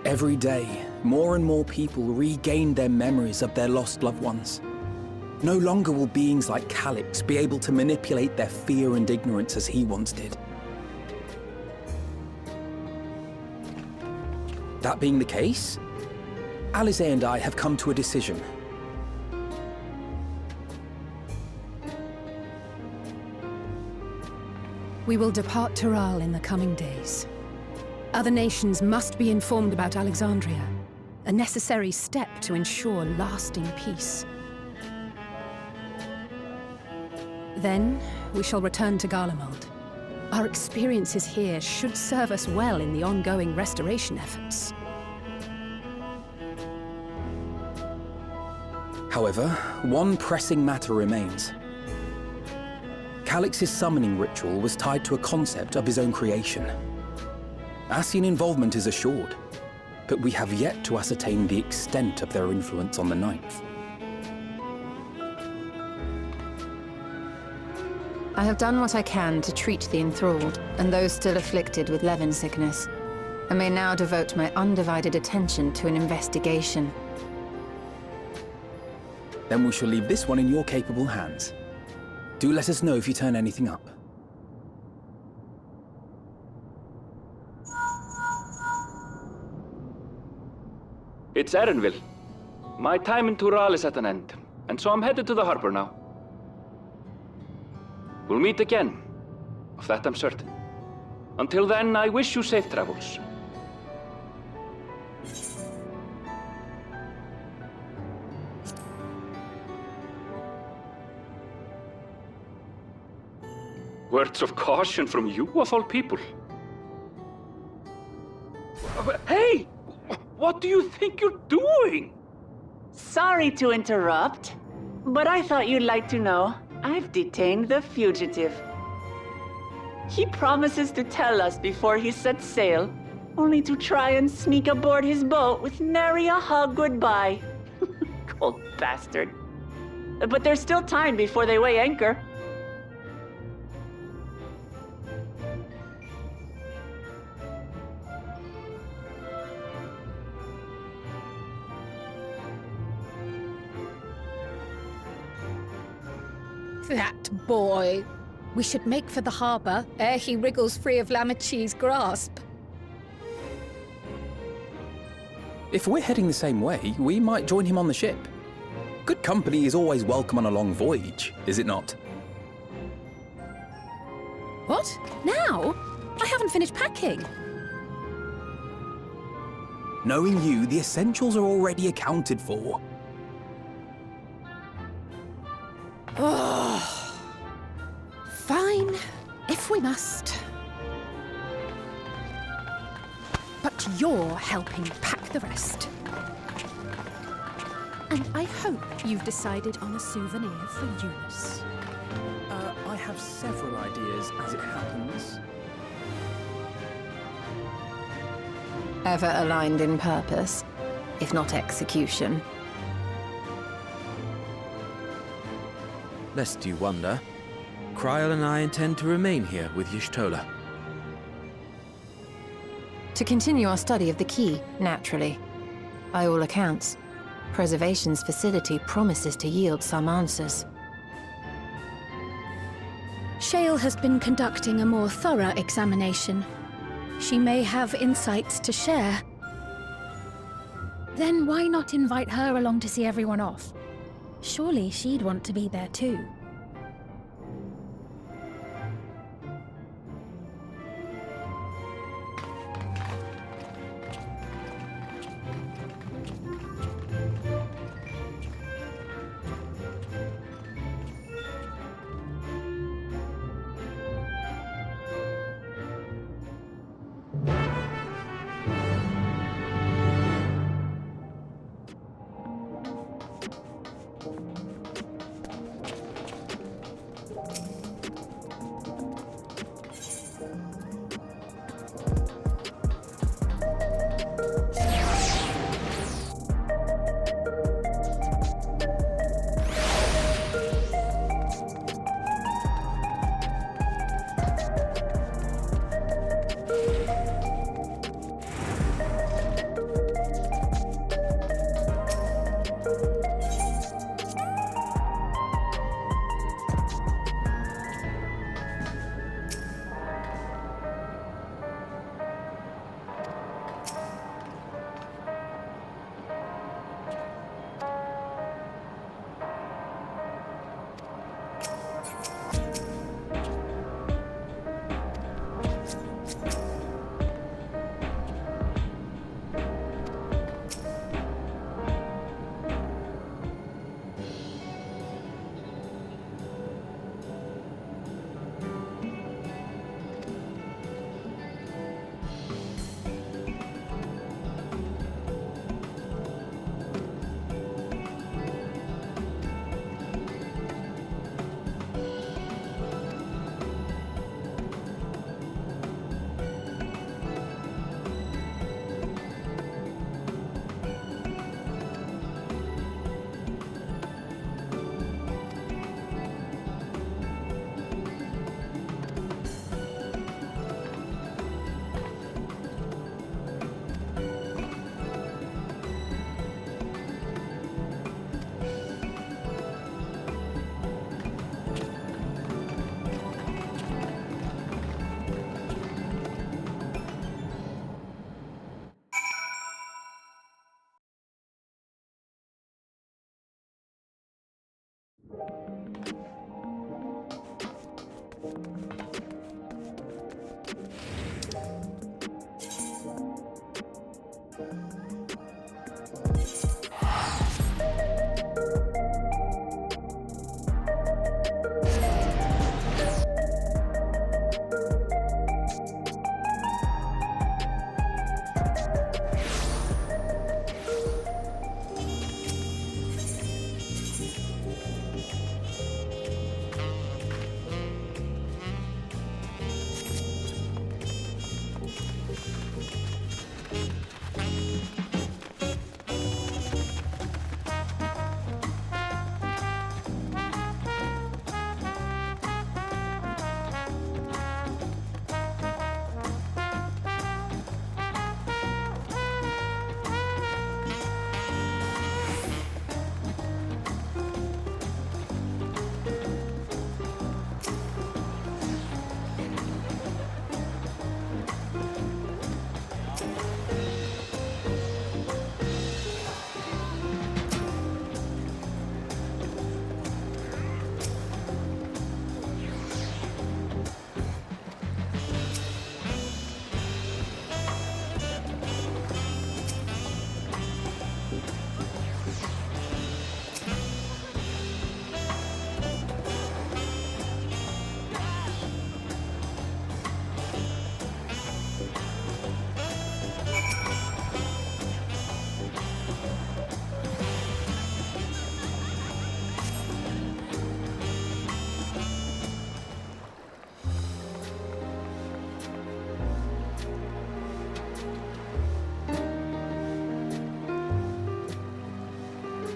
Every day, more and more people regain their memories of their lost loved ones. No longer will beings like Calix be able to manipulate their fear and ignorance as he once did. That being the case, Alize and I have come to a decision. We will depart Taral in the coming days. Other nations must be informed about Alexandria, a necessary step to ensure lasting peace. Then, we shall return to Garlemald. Our experiences here should serve us well in the ongoing restoration efforts. However, one pressing matter remains. Calix's summoning ritual was tied to a concept of his own creation. Ascian involvement is assured, but we have yet to ascertain the extent of their influence on the Ninth. I have done what I can to treat the enthralled and those still afflicted with Levin sickness, and may now devote my undivided attention to an investigation. Then we shall leave this one in your capable hands. Do let us know if you turn anything up. It's Erenville. My time in Tural is at an end, and so I'm headed to the harbor now. We'll meet again, of that I'm certain. Until then, I wish you safe travels. Words of caution from you, of all people. Hey! What do you think you're doing? Sorry to interrupt, but I thought you'd like to know I've detained the fugitive. He promises to tell us before he sets sail, only to try and sneak aboard his boat with nary a hug goodbye. Cold bastard. But there's still time before they weigh anchor. That boy! We should make for the harbor ere he wriggles free of Lamachi's grasp. If we're heading the same way, we might join him on the ship. Good company is always welcome on a long voyage, is it not? What? Now? I haven't finished packing. Knowing you, the essentials are already accounted for. Fine, if we must. But you're helping pack the rest. And I hope you've decided on a souvenir for Eunice. I have several ideas, as it happens. Ever aligned in purpose, if not execution. Lest you wonder, Kryl and I intend to remain here with Y'shtola. To continue our study of the key, naturally. By all accounts, Preservation's facility promises to yield some answers. Shale has been conducting a more thorough examination. She may have insights to share. Then why not invite her along to see everyone off? Surely she'd want to be there too.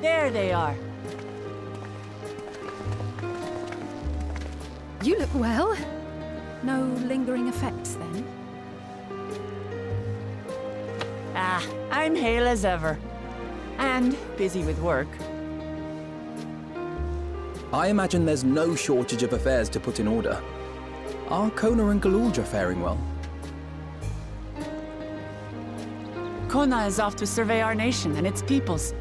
There they are. You look well. No lingering effects, then? Ah, I'm hale as ever. And busy with work. I imagine there's no shortage of affairs to put in order. Are Kona and Galulja faring well? Kona is off to survey our nation and its peoples.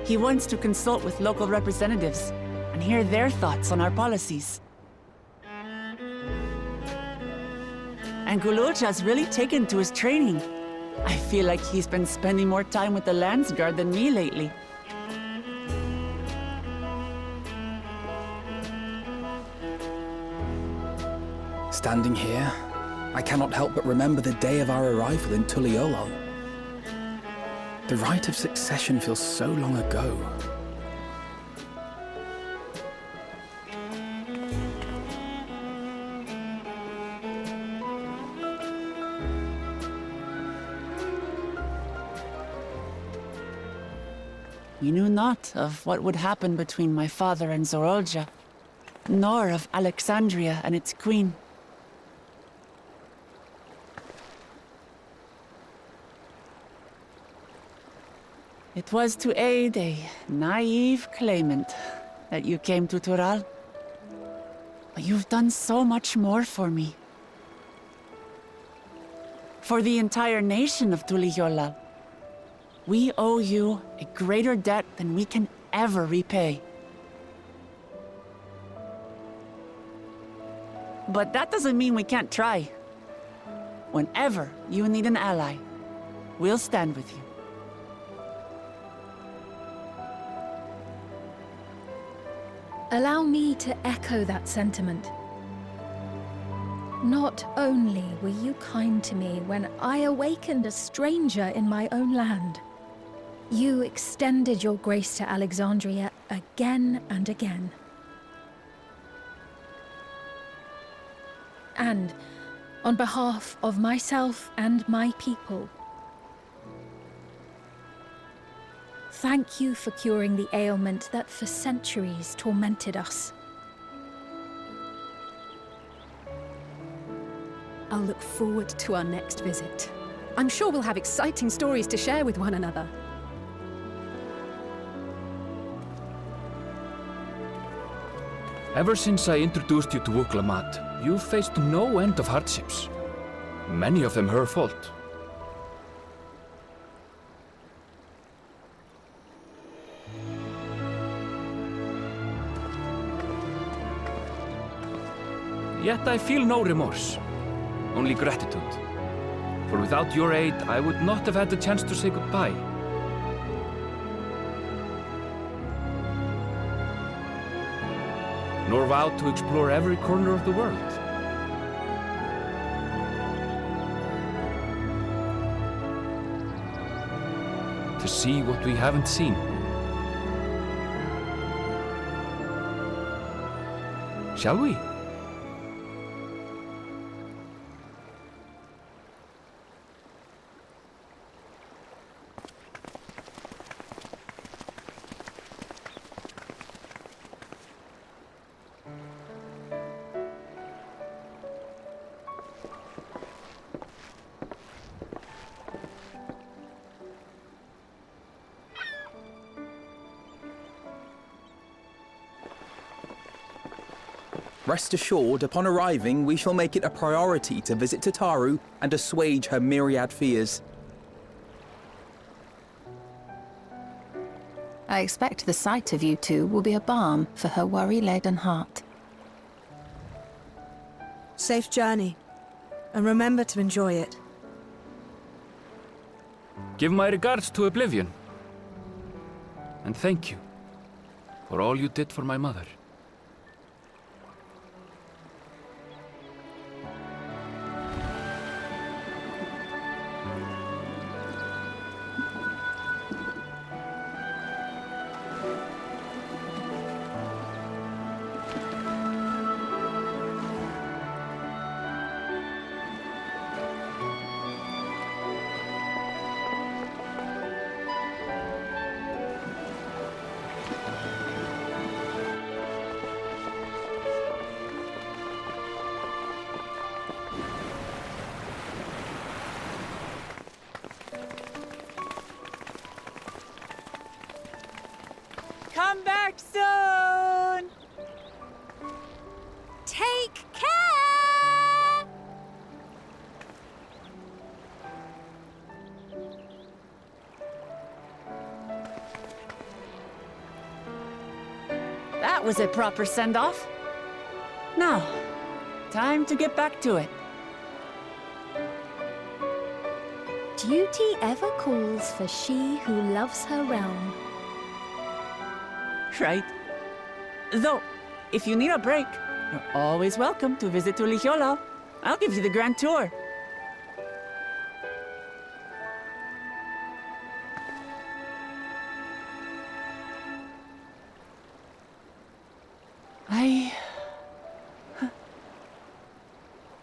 He wants to consult with local representatives and hear their thoughts on our policies. And Galulja's really taken to his training. I feel like he's been spending more time with the Landsguard than me lately. Standing here, I cannot help but remember the day of our arrival in Tuliolol. The rite of succession feels so long ago. We knew not of what would happen between my father and Zorolja, nor of Alexandria and its queen. It was to aid a naive claimant that you came to Tural. But you've done so much more for me. For the entire nation of Tuliyollal. We owe you a greater debt than we can ever repay. But that doesn't mean we can't try. Whenever you need an ally, we'll stand with you. Allow me to echo that sentiment. Not only were you kind to me when I awakened a stranger in my own land, you extended your grace to Alexandria again and again. And on behalf of myself and my people, thank you for curing the ailment that for centuries tormented us. I'll look forward to our next visit. I'm sure we'll have exciting stories to share with one another. Ever since I introduced you to Wuklamat, you've faced no end of hardships. Many of them her fault. Yet I feel no remorse, only gratitude. For without your aid, I would not have had the chance to say goodbye. Nor vowed to explore every corner of the world. To see what we haven't seen. Shall we? Rest assured, upon arriving, we shall make it a priority to visit Tataru and assuage her myriad fears. I expect the sight of you two will be a balm for her worry-laden heart. Safe journey, and remember to enjoy it. Give my regards to Oblivion. And thank you for all you did for my mother. That was a proper send-off. Now, time to get back to it. Duty ever calls for she who loves her realm. Right. Though, if you need a break, you're always welcome to visit Tulihiola. I'll give you the grand tour.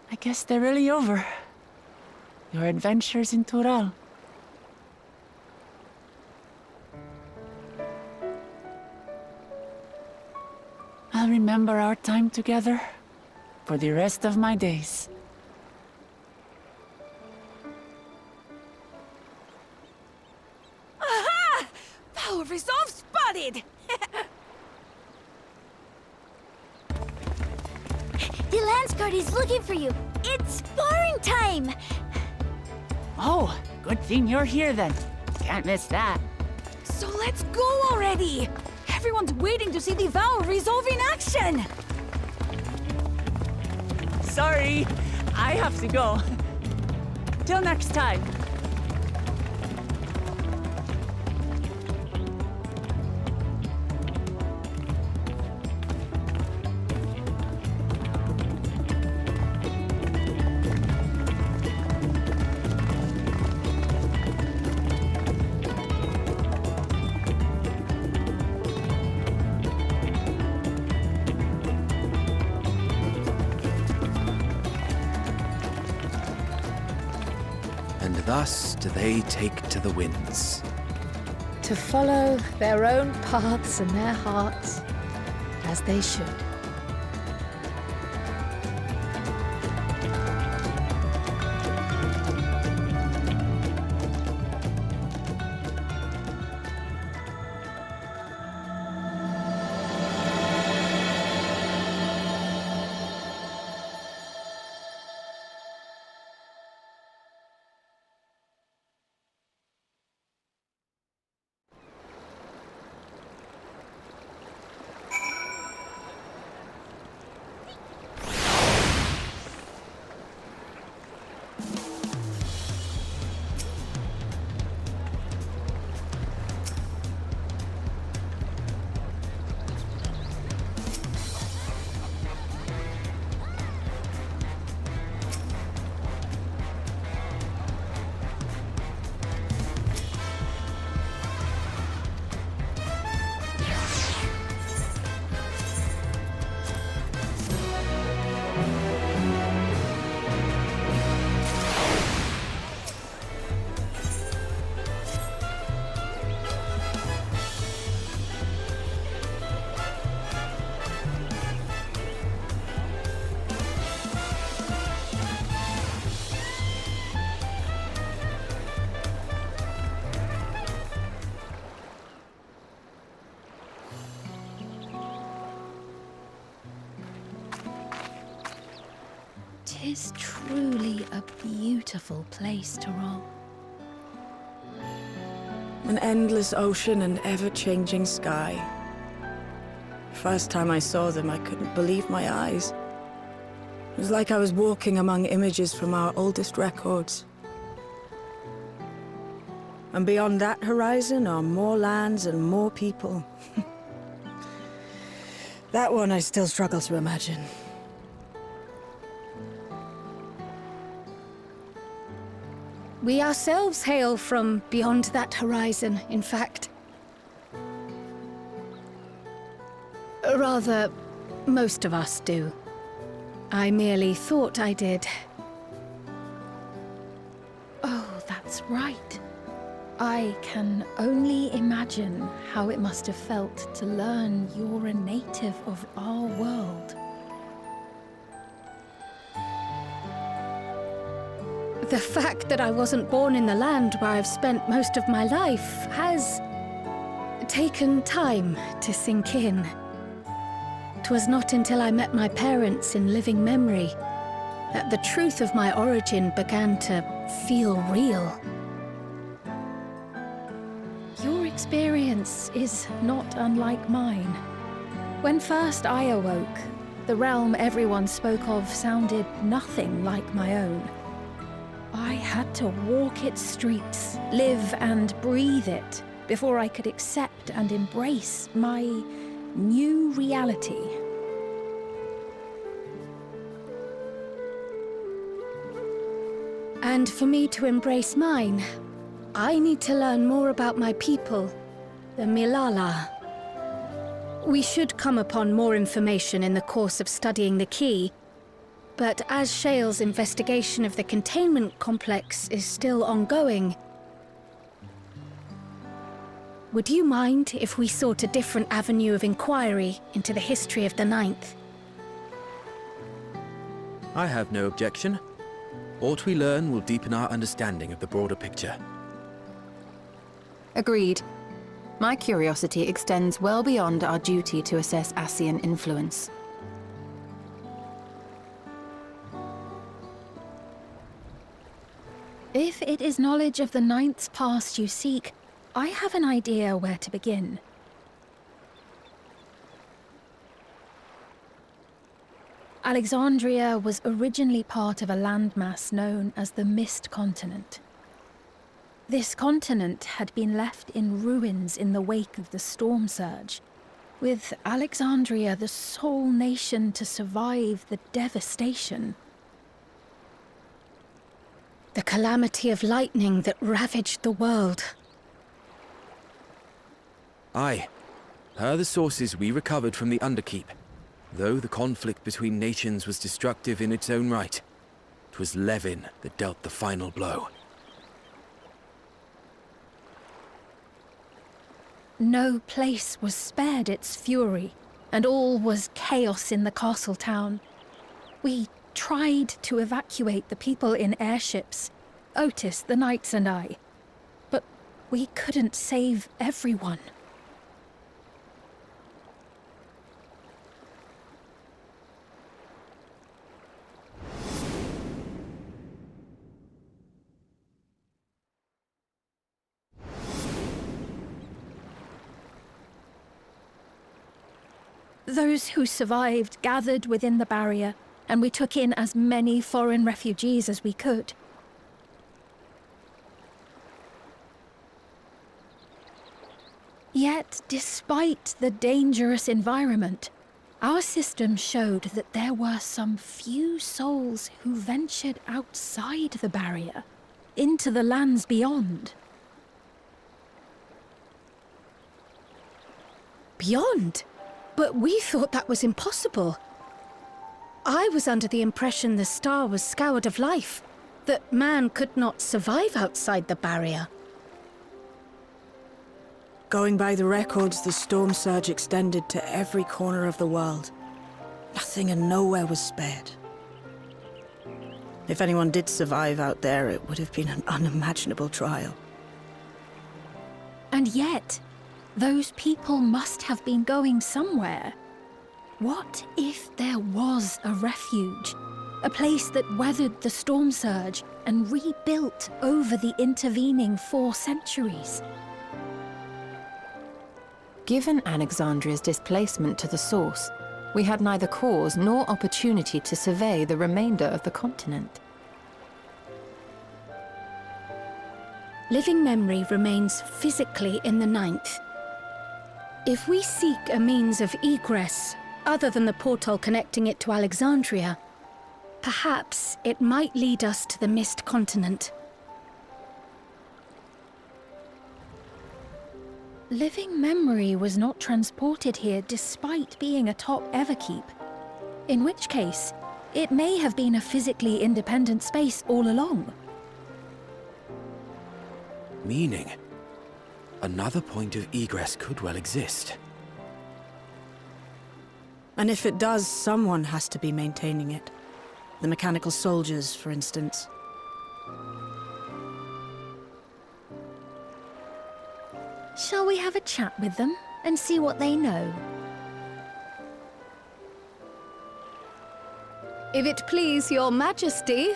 I guess they're really over. Your adventures in Tural. I'll remember our time together for the rest of my days. Aha! Power resolve spotted! The Landsguard is looking for you. It's sparring time! Oh, good thing you're here then. Can't miss that. So let's go already! Everyone's waiting to see the Vow resolve in action! Sorry, I have to go. Till next time. And thus do they take to the winds. To follow their own paths and their hearts, as they should. Tis truly a beautiful place to roll. An endless ocean and ever-changing sky. First time I saw them, I couldn't believe my eyes. It was like I was walking among images from our oldest records. And beyond that horizon are more lands and more people. That one I still struggle to imagine. We ourselves hail from beyond that horizon, in fact. Rather, most of us do. I merely thought I did. Oh, that's right. I can only imagine how it must have felt to learn you're a native of our world. The fact that I wasn't born in the land where I've spent most of my life has taken time to sink in. 'Twas not until I met my parents in living memory that the truth of my origin began to feel real. Your experience is not unlike mine. When first I awoke, the realm everyone spoke of sounded nothing like my own. I had to walk its streets, live and breathe it, before I could accept and embrace my new reality. And for me to embrace mine, I need to learn more about my people, the Milala. We should come upon more information in the course of studying the key, but as Shale's investigation of the containment complex is still ongoing, would you mind if we sought a different avenue of inquiry into the history of the Ninth? I have no objection. What we learn will deepen our understanding of the broader picture. Agreed. My curiosity extends well beyond our duty to assess Ascian influence. If it is knowledge of the Ninth's past you seek, I have an idea where to begin. Alexandria was originally part of a landmass known as the Mist Continent. This continent had been left in ruins in the wake of the storm surge, with Alexandria the sole nation to survive the devastation. The calamity of lightning that ravaged the world. Aye. Per the sources we recovered from the Underkeep, though the conflict between nations was destructive in its own right, 'twas Levin that dealt the final blow. No place was spared its fury, and all was chaos in the castle town. We tried to evacuate the people in airships, Otis, the knights and I, but we couldn't save everyone. Those who survived gathered within the barrier, and we took in as many foreign refugees as we could. Yet, despite the dangerous environment, our system showed that there were some few souls who ventured outside the barrier, into the lands beyond. Beyond? But we thought that was impossible. I was under the impression the star was scoured of life, that man could not survive outside the barrier. Going by the records, the storm surge extended to every corner of the world. Nothing and nowhere was spared. If anyone did survive out there, it would have been an unimaginable trial. And yet, those people must have been going somewhere. What if there was a refuge? A place that weathered the storm surge and rebuilt over the intervening 4 centuries? Given Alexandria's displacement to the source, we had neither cause nor opportunity to survey the remainder of the continent. Living memory remains physically in the Ninth. If we seek a means of egress, other than the portal connecting it to Alexandria, perhaps it might lead us to the Mist Continent. Living memory was not transported here despite being atop Everkeep. In which case, it may have been a physically independent space all along. Meaning, another point of egress could well exist. And if it does, someone has to be maintaining it. The mechanical soldiers, for instance. Shall we have a chat with them and see what they know? If it please your majesty.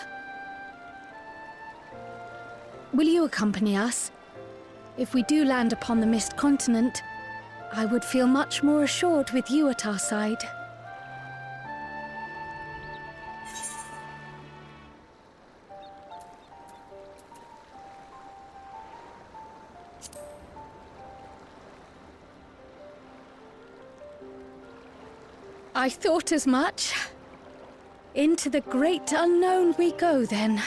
Will you accompany us? If we do land upon the Mist Continent, I would feel much more assured with you at our side. I thought as much. Into the great unknown we go, then.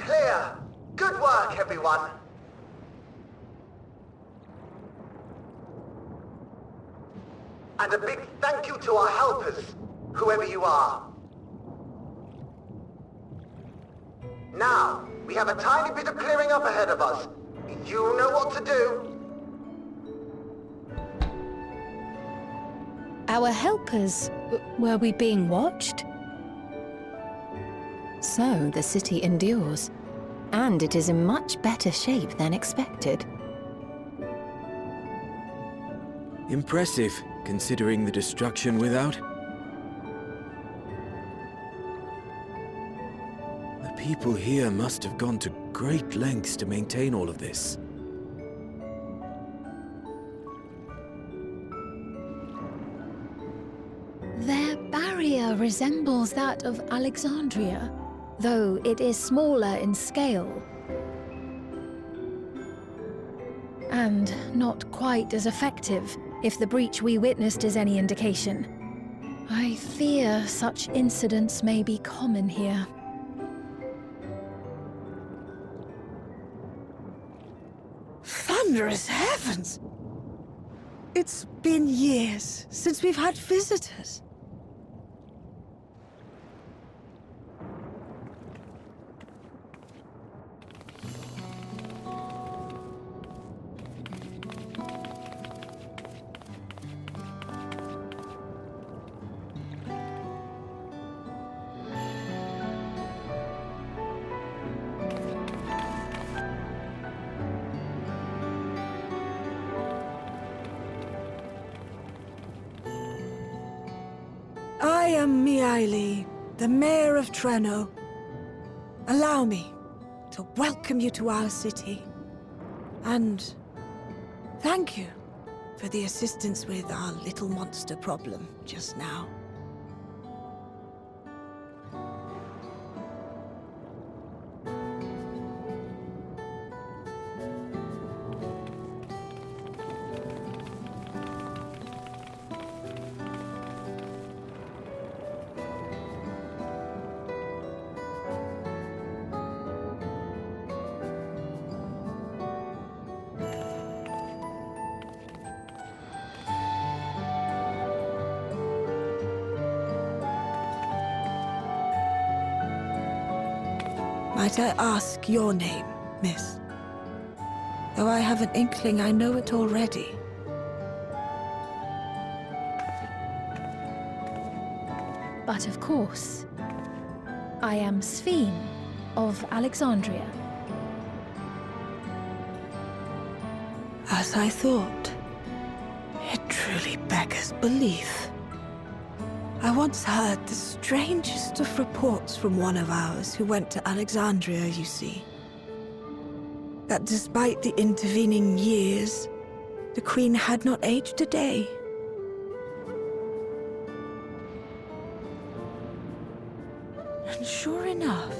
Clear! Good work, everyone! And a big thank you to our helpers, whoever you are. Now, we have a tiny bit of clearing up ahead of us. You know what to do. Our helpers, were we being watched? So the city endures, and it is in much better shape than expected. Impressive, considering the destruction without. The people here must have gone to great lengths to maintain all of this. Their barrier resembles that of Alexandria, though it is smaller in scale. And not quite as effective, if the breach we witnessed is any indication. I fear such incidents may be common here. Thunderous heavens! It's been years since we've had visitors. I am Miaili, the Mayor of Treno. Allow me to welcome you to our city. And thank you for the assistance with our little monster problem just now. Might I ask your name, miss? Though I have an inkling I know it already. But of course, I am Sphene of Alexandria. As I thought, it truly beggars belief. I once heard the strangest of reports from one of ours who went to Alexandria, you see. That despite the intervening years, the Queen had not aged a day. And sure enough,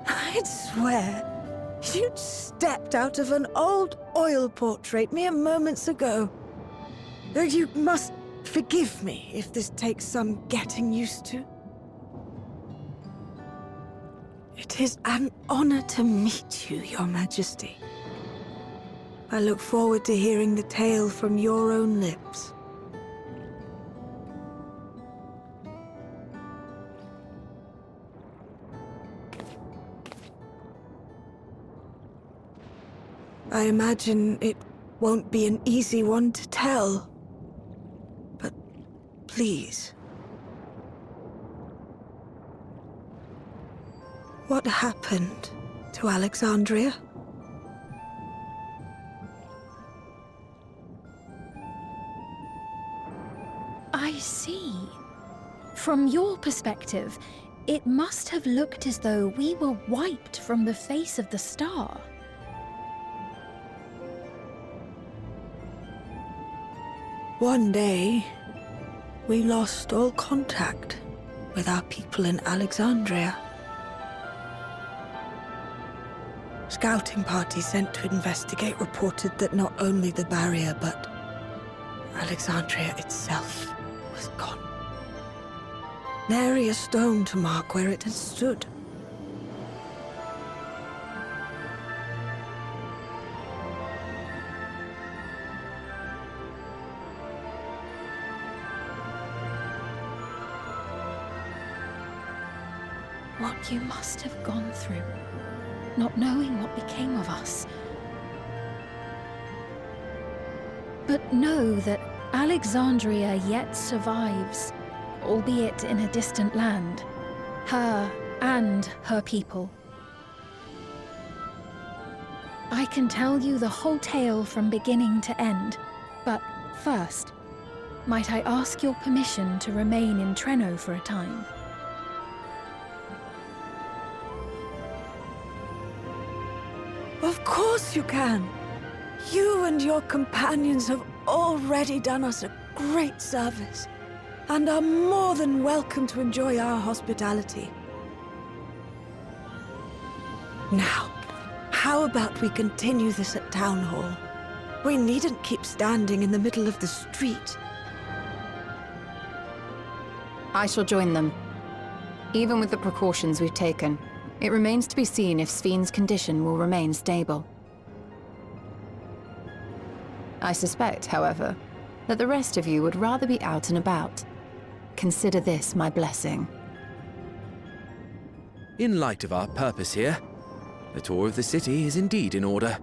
I'd swear you'd stepped out of an old oil portrait mere moments ago. Though you must forgive me if this takes some getting used to. It is an honor to meet you, Your Majesty. I look forward to hearing the tale from your own lips. I imagine it won't be an easy one to tell. But please. What happened to Alexandria? I see. From your perspective, it must have looked as though we were wiped from the face of the star. One day, we lost all contact with our people in Alexandria. Scouting parties sent to investigate reported that not only the barrier, but Alexandria itself was gone. Nary a stone to mark where it had stood. what you must have gone through, not knowing what became of us. But know that Alexandria yet survives, albeit in a distant land. Her and her people. I can tell you the whole tale from beginning to end, but first, might I ask your permission to remain in Treno for a time? Of course you can. You and your companions have already done us a great service, and are more than welcome to enjoy our hospitality. Now, how about we continue this at Town Hall? We needn't keep standing in the middle of the street. I shall join them. Even with the precautions we've taken, it remains to be seen if Sven's condition will remain stable. I suspect, however, that the rest of you would rather be out and about. Consider this my blessing. In light of our purpose here, a tour of the city is indeed in order.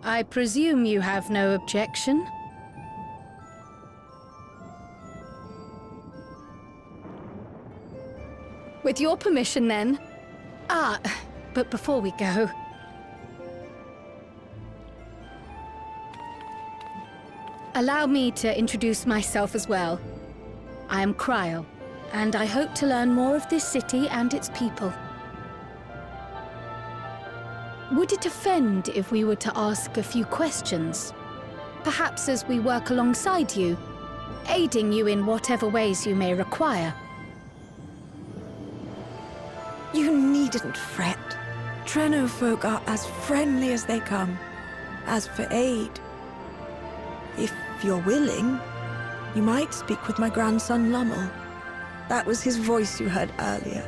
I presume you have no objection? With your permission, then. But before we go... allow me to introduce myself as well. I am Kryl, and I hope to learn more of this city and its people. Would it offend if we were to ask a few questions? Perhaps as we work alongside you, aiding you in whatever ways you may require. You needn't fret. Treno folk are as friendly as they come. As for aid, if you're willing, you might speak with my grandson Lummel. That was his voice you heard earlier.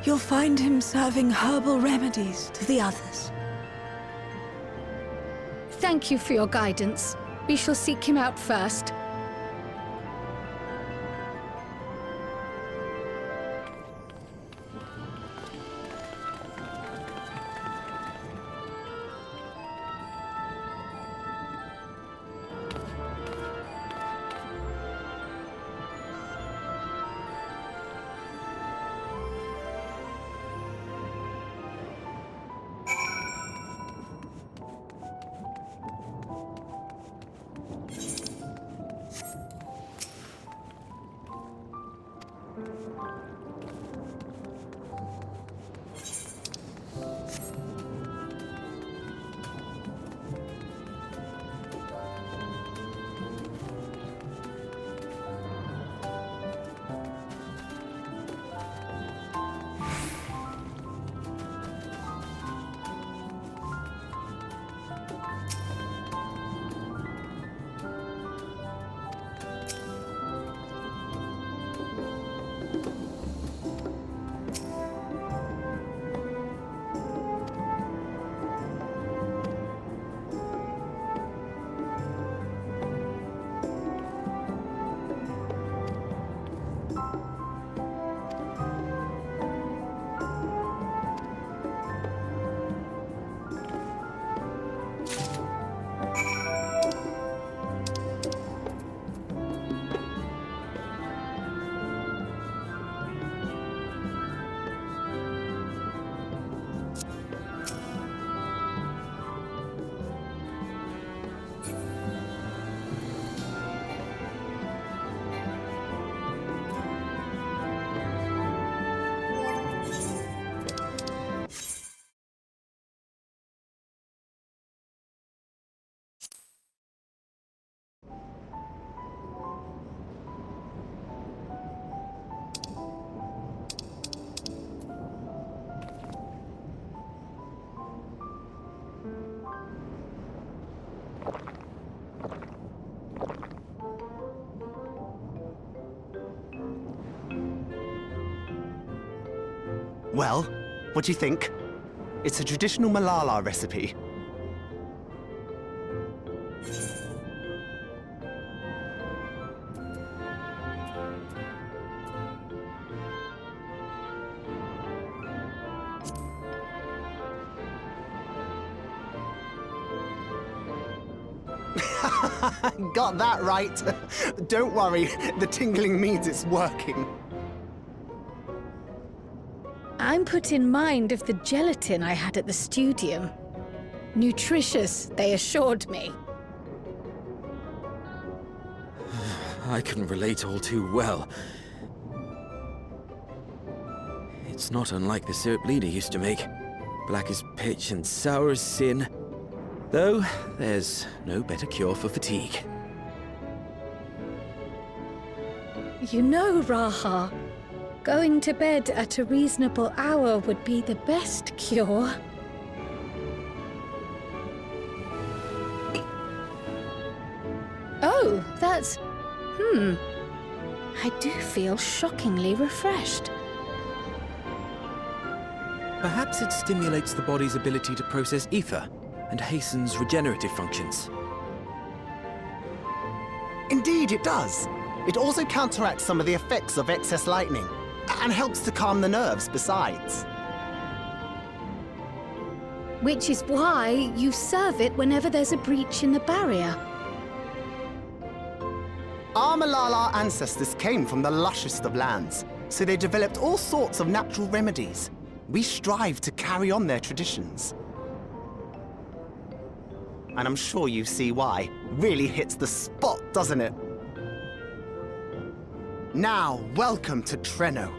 You'll find him serving herbal remedies to the others. Thank you for your guidance. We shall seek him out first. Well, what do you think? It's a traditional Malala recipe. Got that right. Don't worry, the tingling means it's working. I'm put in mind of the gelatin I had at the studium. Nutritious, they assured me. I can relate all too well. It's not unlike the syrup Lena used to make. Black as pitch and sour as sin. Though, there's no better cure for fatigue. You know, Raha, going to bed at a reasonable hour would be the best cure. Oh, that's... I do feel shockingly refreshed. Perhaps it stimulates the body's ability to process ether and hastens regenerative functions. Indeed, it does. It also counteracts some of the effects of excess lightning, and helps to calm the nerves besides. Which is why you serve it whenever there's a breach in the barrier. Our Malala ancestors came from the lushest of lands, so they developed all sorts of natural remedies. We strive to carry on their traditions. And I'm sure you see why. Really hits the spot, doesn't it? Now, welcome to Treno.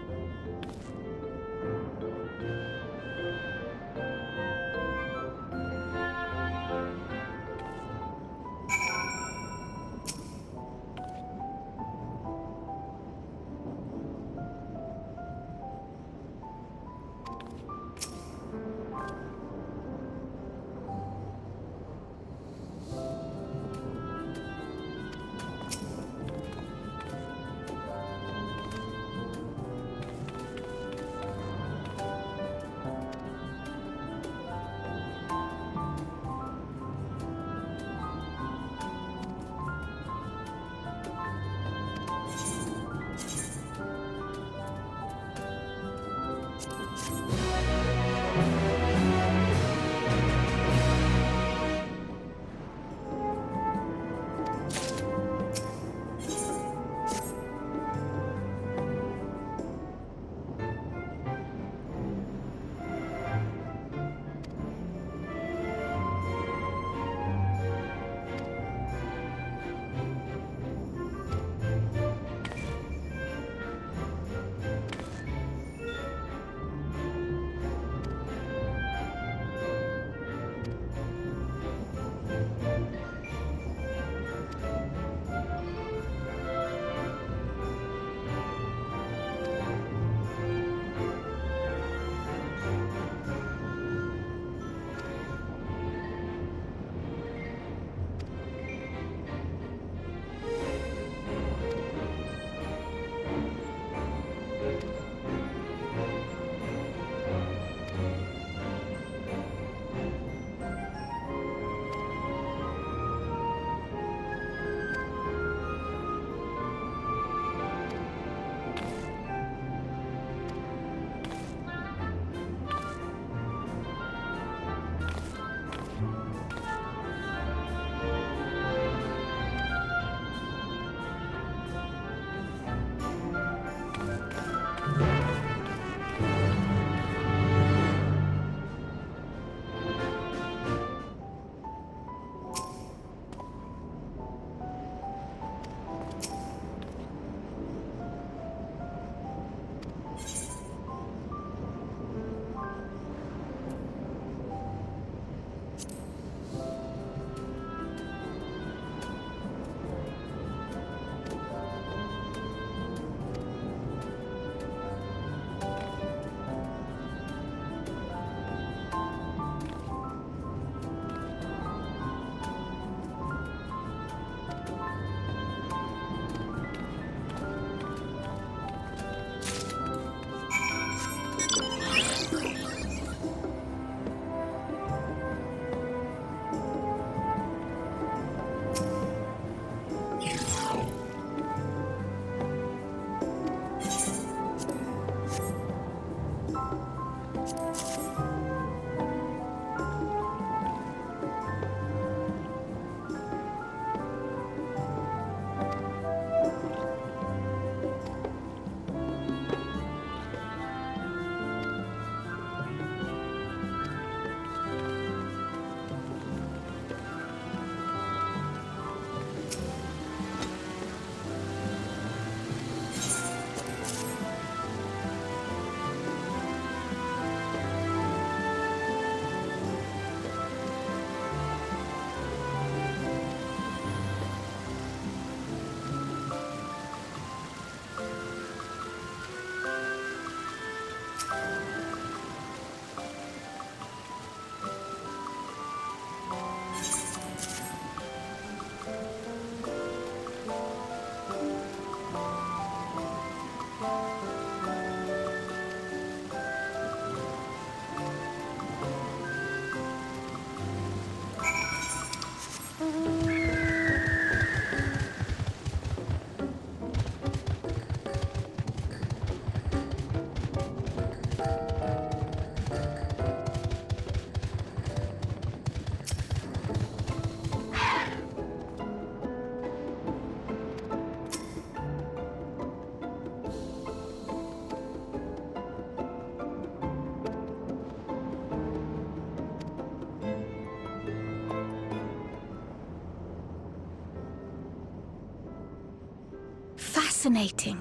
fascinating.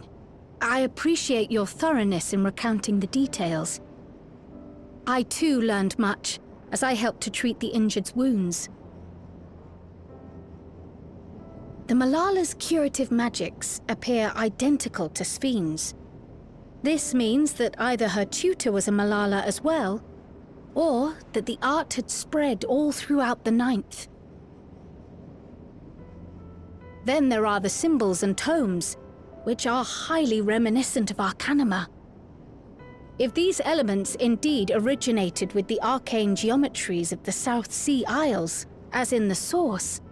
I appreciate your thoroughness in recounting the details. I too learned much, as I helped to treat the injured's wounds. The Malala's curative magics appear identical to Spheen's. This means that either her tutor was a Malala as well, or that the art had spread all throughout the Ninth. Then there are the symbols and tomes, which are highly reminiscent of Arcanima. If these elements indeed originated with the arcane geometries of the South Sea Isles, as in the source,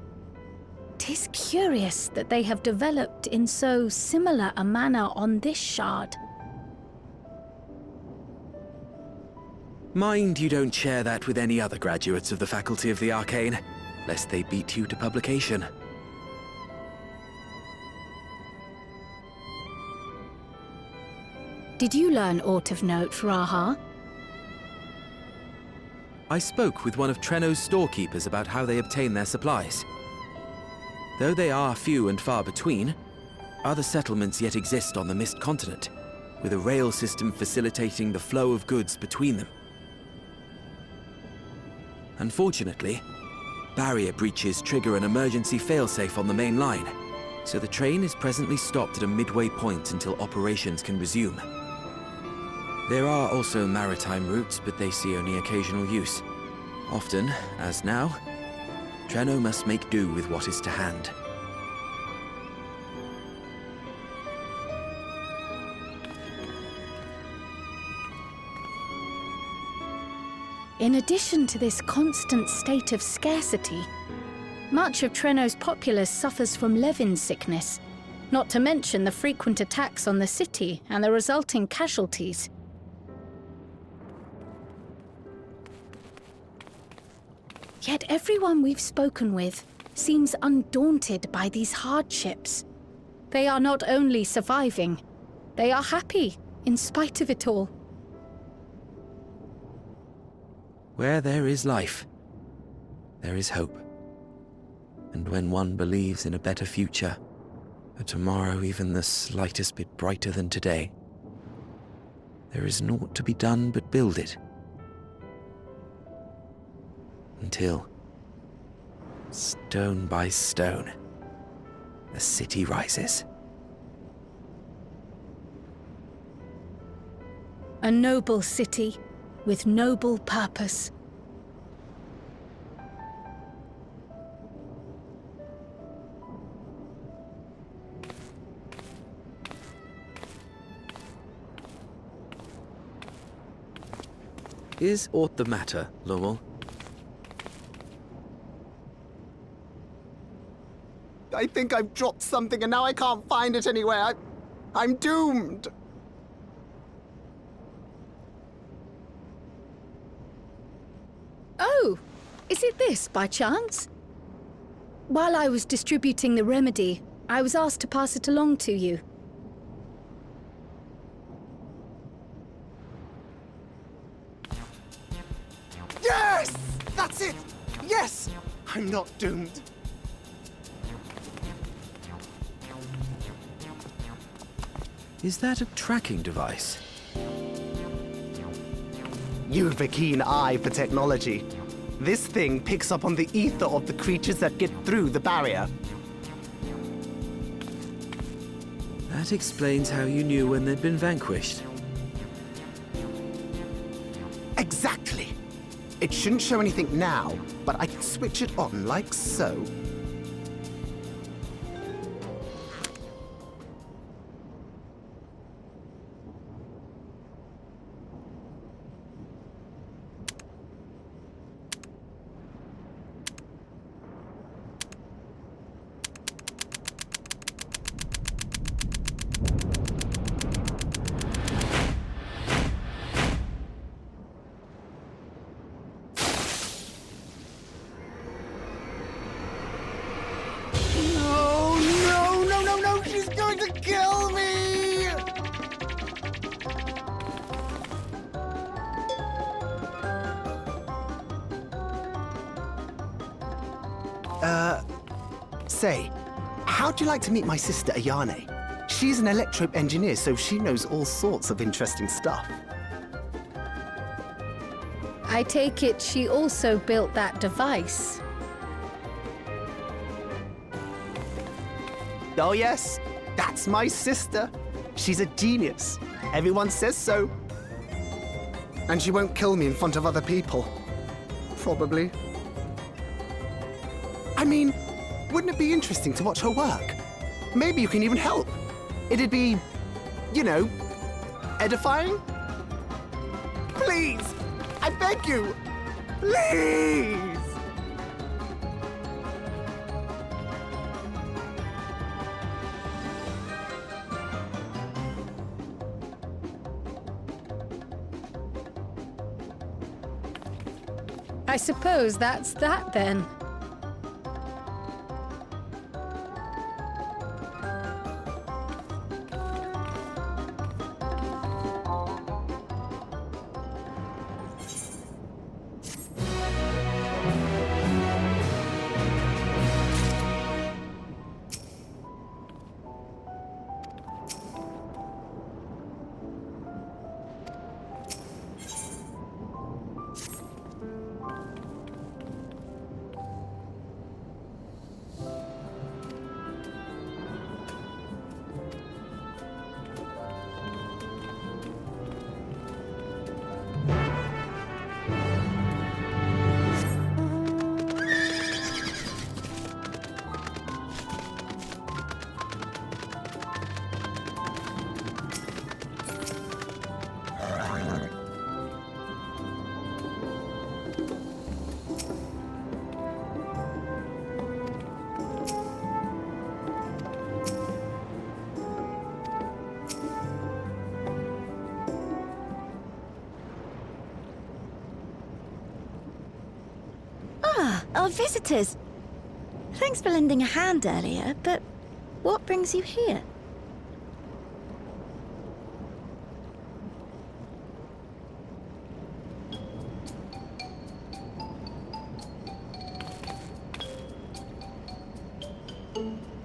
'tis curious that they have developed in so similar a manner on this shard. Mind you don't share that with any other graduates of the Faculty of the Arcane, lest they beat you to publication. Did you learn aught of note, Raha? I spoke with one of Treno's storekeepers about how they obtain their supplies. Though they are few and far between, other settlements yet exist on the Mist Continent, with a rail system facilitating the flow of goods between them. Unfortunately, barrier breaches trigger an emergency failsafe on the main line, so the train is presently stopped at a midway point until operations can resume. There are also maritime routes, but they see only occasional use. Often, as now, Treno must make do with what is to hand. In addition to this constant state of scarcity, much of Treno's populace suffers from Levin sickness, not to mention the frequent attacks on the city and the resulting casualties. Yet everyone we've spoken with seems undaunted by these hardships. They are not only surviving, they are happy in spite of it all. Where there is life, there is hope. And when one believes in a better future, a tomorrow even the slightest bit brighter than today, there is naught to be done but build it. Until, stone by stone, a city rises. A noble city with noble purpose. Is aught the matter, Lowell? I think I've dropped something and now I can't find it anywhere. I'm doomed. Oh, is it this by chance? While I was distributing the remedy, I was asked to pass it along to you. Yes! That's it! Yes! I'm not doomed. Is that a tracking device? You've a keen eye for technology. This thing picks up on the ether of the creatures that get through the barrier. That explains how you knew when they'd been vanquished. Exactly. It shouldn't show anything now, but I can switch it on like so. She's going to kill me! Say, how'd you like to meet my sister Ayane? She's an electrope engineer, so she knows all sorts of interesting stuff. I take it she also built that device. Oh yes, that's my sister. She's a genius. Everyone says so. And she won't kill me in front of other people. Probably. I mean, wouldn't it be interesting to watch her work? Maybe you can even help. It'd be, you know, edifying? Please! I beg you! Please! I suppose that's that then. Our visitors. Thanks for lending a hand earlier, but what brings you here?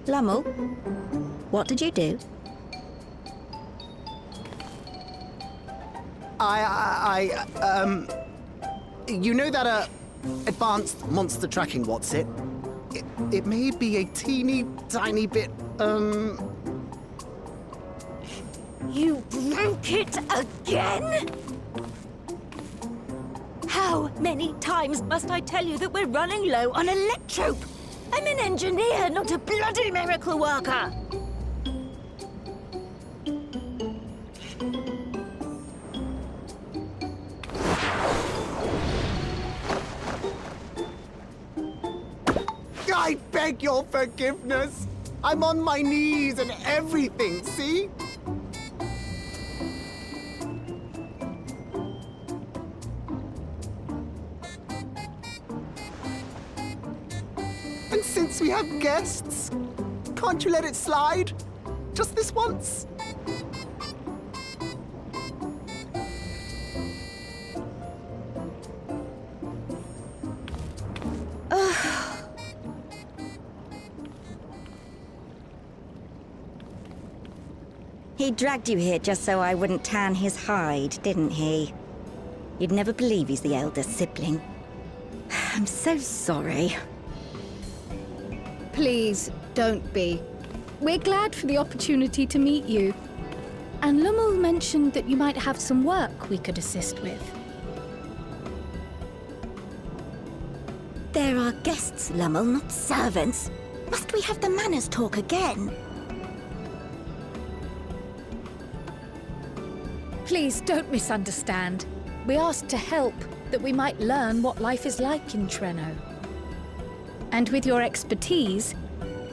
Lummel, what did you do? You know that, advanced monster tracking, what's it? It may be a teeny tiny bit, You broke it again? How many times must I tell you that we're running low on electrope? I'm an engineer, not a bloody miracle worker! I beg your forgiveness! I'm on my knees and everything, see? And since we have guests, can't you let it slide? Just this once? He dragged you here just so I wouldn't tan his hide, didn't he? You'd never believe he's the elder sibling. I'm so sorry. Please, don't be. We're glad for the opportunity to meet you. And Lummel mentioned that you might have some work we could assist with. There are guests, Lummel, not servants. Must we have the manners talk again? Please, don't misunderstand. We asked to help, that we might learn what life is like in Treno. And with your expertise,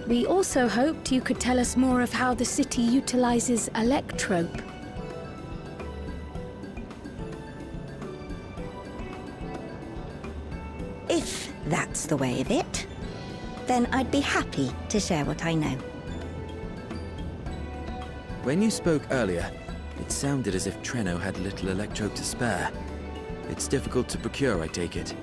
we also hoped you could tell us more of how the city utilizes electrope. If that's the way of it, then I'd be happy to share what I know. When you spoke earlier, it sounded as if Treno had little electrope to spare. It's difficult to procure, I take it.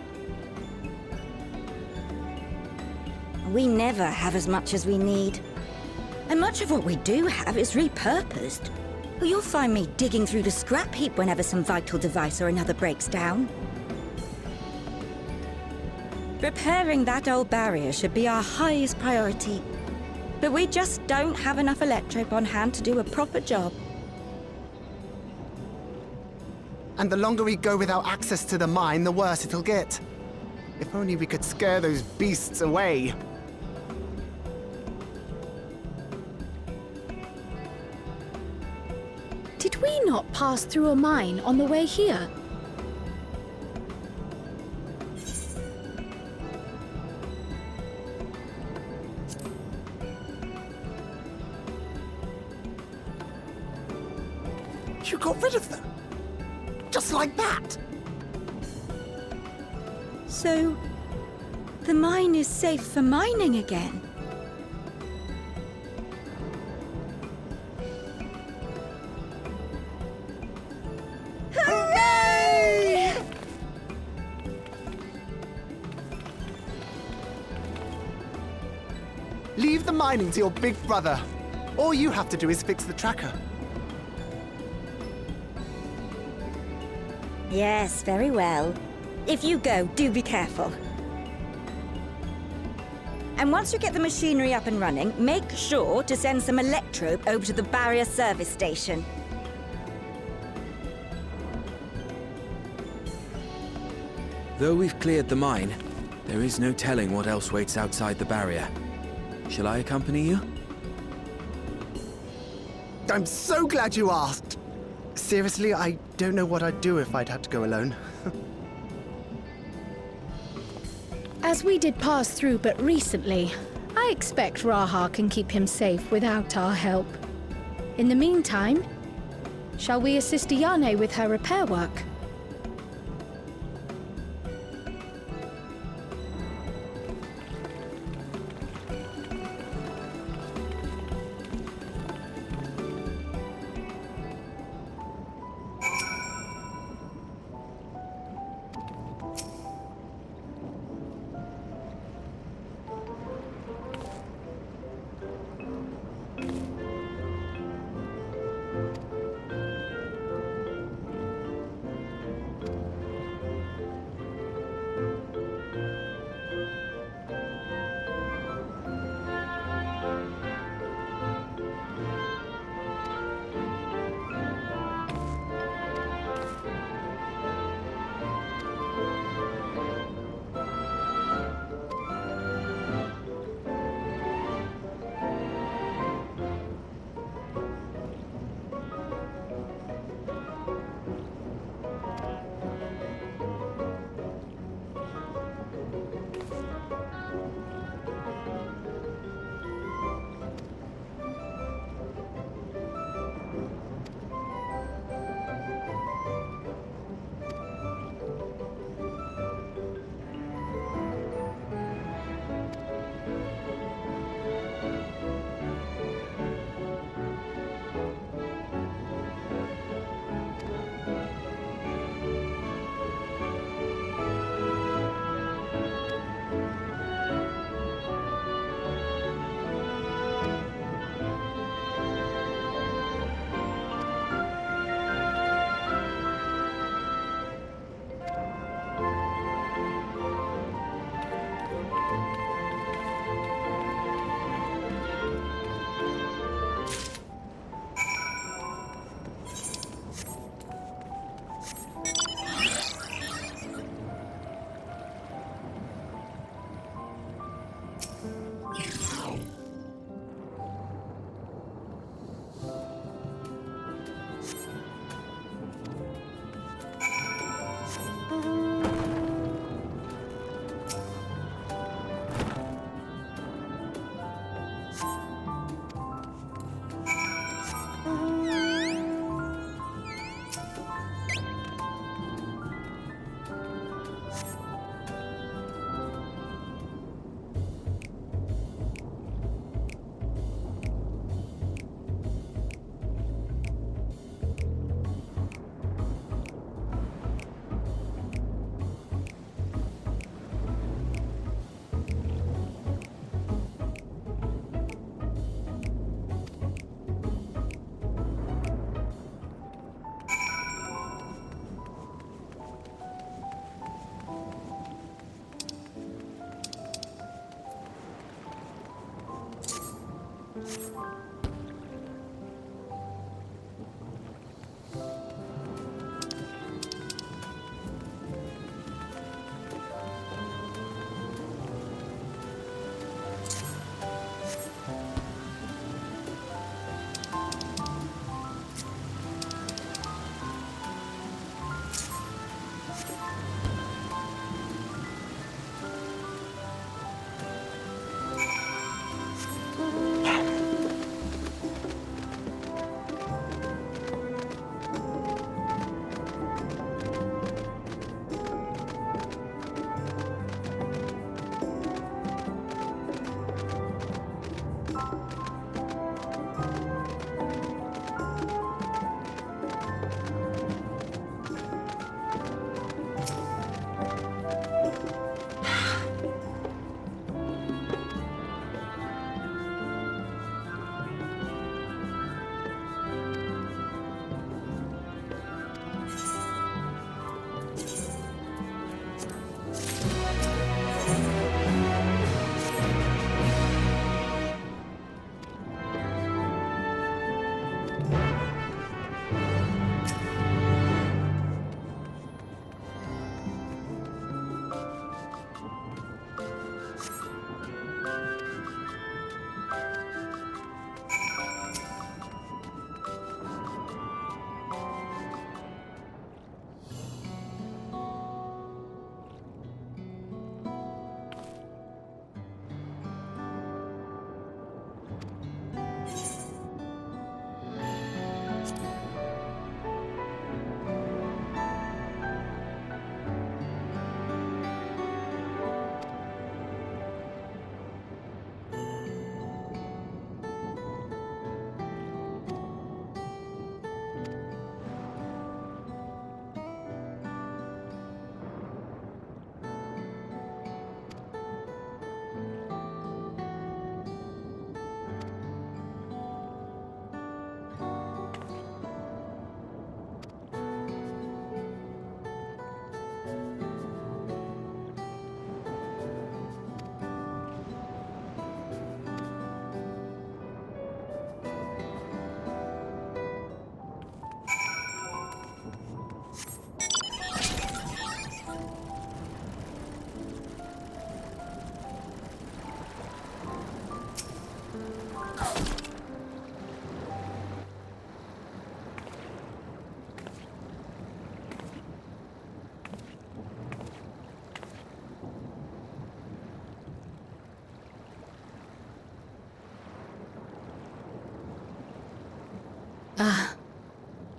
We never have as much as we need. And much of what we do have is repurposed. You'll find me digging through the scrap heap whenever some vital device or another breaks down. Repairing that old barrier should be our highest priority. But we just don't have enough electrope on hand to do a proper job. And the longer we go without access to the mine, the worse it'll get. If only we could scare those beasts away. Did we not pass through a mine on the way here? You got rid of them? Just like that? So, the mine is safe for mining again? Hooray! Leave the mining to your big brother. All you have to do is fix the tracker. Yes, very well. If you go, do be careful. And once you get the machinery up and running, make sure to send some electrope over to the barrier service station. Though we've cleared the mine, there is no telling what else waits outside the barrier. Shall I accompany you? I'm so glad you asked. Seriously, I don't know what I'd do if I'd had to go alone. As we did pass through but recently, I expect Raha can keep him safe without our help. In the meantime, shall we assist Ayane with her repair work?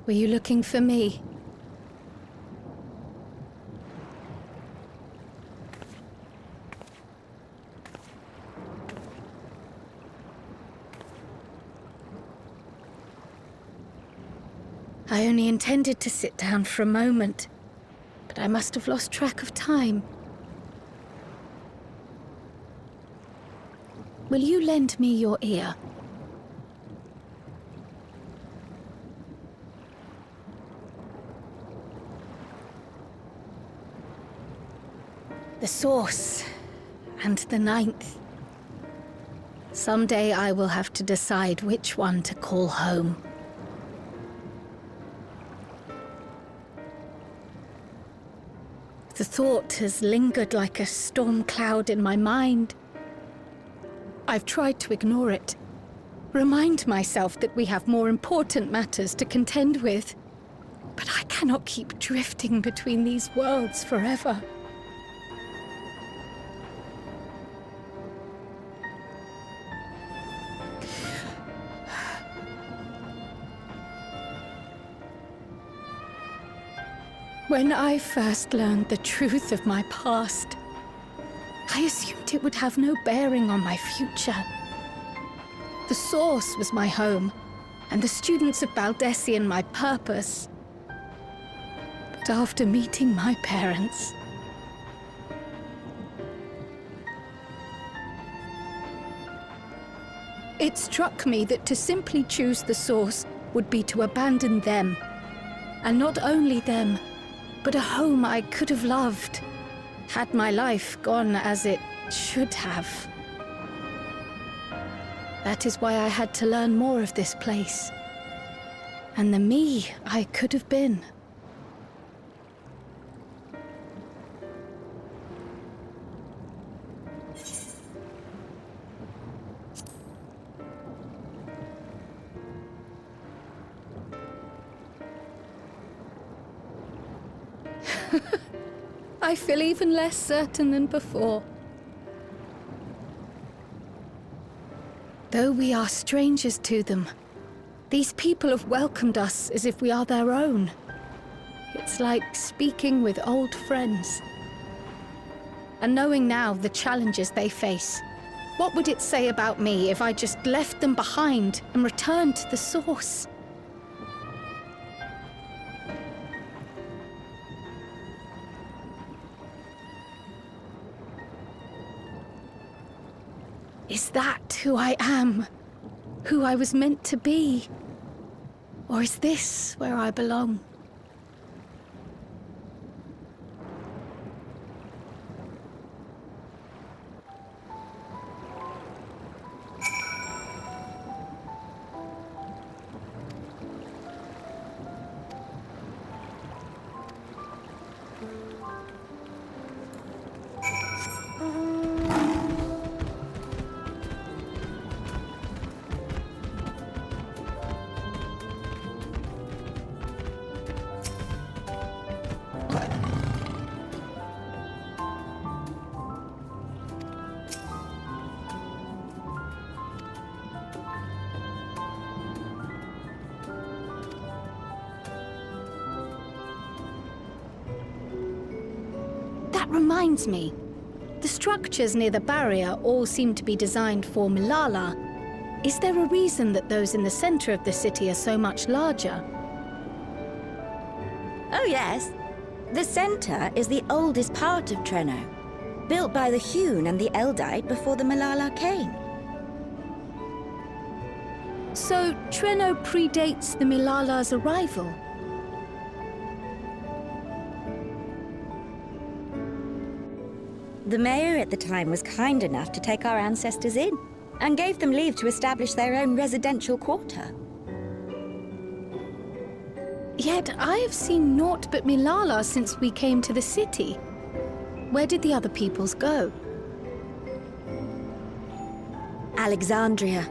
Were you looking for me? I only intended to sit down for a moment, but I must have lost track of time. Will you lend me your ear? The source, and the ninth. Someday I will have to decide which one to call home. The thought has lingered like a storm cloud in my mind. I've tried to ignore it, remind myself that we have more important matters to contend with. But I cannot keep drifting between these worlds forever. When I first learned the truth of my past, I assumed it would have no bearing on my future. The source was my home, and the students of Baldessian my purpose. But after meeting my parents, it struck me that to simply choose the source would be to abandon them. And not only them, but a home I could have loved, had my life gone as it should have. That is why I had to learn more of this place, and the me I could have been. I feel even less certain than before. Though we are strangers to them, these people have welcomed us as if we are their own. It's like speaking with old friends. And knowing now the challenges they face, what would it say about me if I just left them behind and returned to the source? Is that who I am? Who I was meant to be? Or is this where I belong? Reminds me, the structures near the barrier all seem to be designed for Milala. Is there a reason that those in the center of the city are so much larger? Oh yes. The center is the oldest part of Treno, built by the Hewn and the Eldite before the Milala came. So Treno predates the Milala's arrival? The mayor at the time was kind enough to take our ancestors in, and gave them leave to establish their own residential quarter. Yet I have seen naught but Milala since we came to the city. Where did the other peoples go? Alexandria.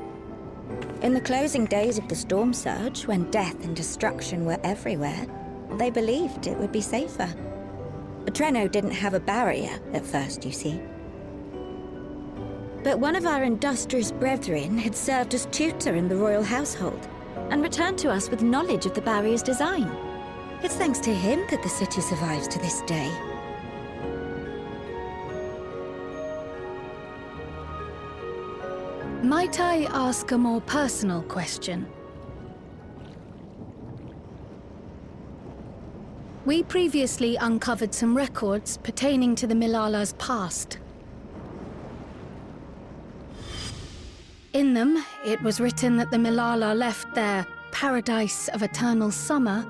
In the closing days of the Storm Surge, when death and destruction were everywhere, they believed it would be safer. Treno didn't have a barrier at first, you see. But one of our industrious brethren had served as tutor in the royal household. and returned to us with knowledge of the barrier's design. It's thanks to him that the city survives to this day. Might I ask a more personal question? We previously uncovered some records pertaining to the Milala's past. In them, it was written that the Milala left their paradise of eternal summer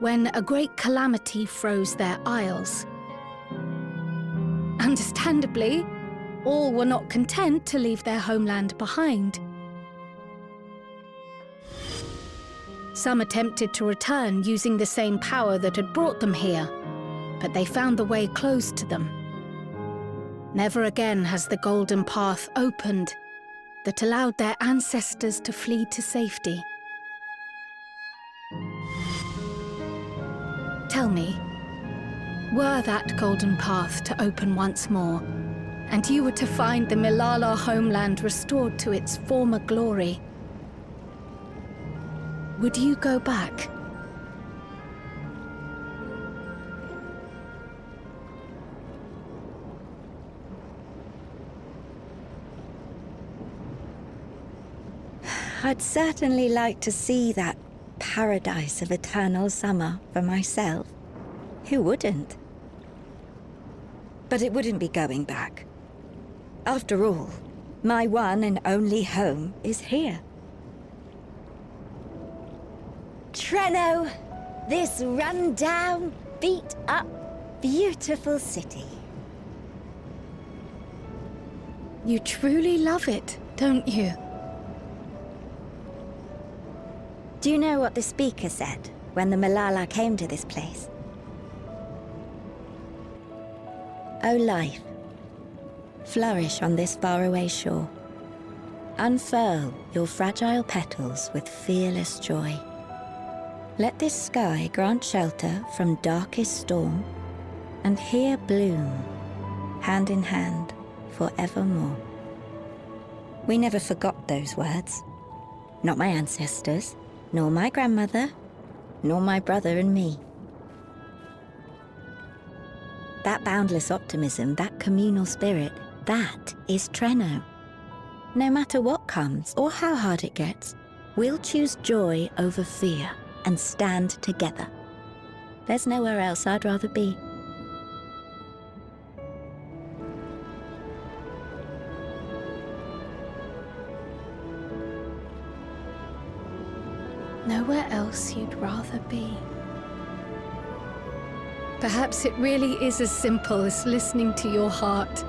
when a great calamity froze their isles. Understandably, all were not content to leave their homeland behind. Some attempted to return using the same power that had brought them here, but they found the way closed to them. Never again has the golden path opened that allowed their ancestors to flee to safety. Tell me, were that golden path to open once more, and you were to find the Milala homeland restored to its former glory, would you go back? I'd certainly like to see that paradise of eternal summer for myself. Who wouldn't? But it wouldn't be going back. After all, my one and only home is here. Treno, this run-down, beat-up, beautiful city. You truly love it, don't you? Do you know what the speaker said when the Milala came to this place? O life, flourish on this faraway shore. Unfurl your fragile petals with fearless joy. Let this sky grant shelter from darkest storm, and here bloom, hand in hand, forevermore. We never forgot those words. Not my ancestors, nor my grandmother, nor my brother and me. That boundless optimism, that communal spirit, that is Treno. No matter what comes or how hard it gets, we'll choose joy over fear and stand together. There's nowhere else I'd rather be. Nowhere else you'd rather be. Perhaps it really is as simple as listening to your heart.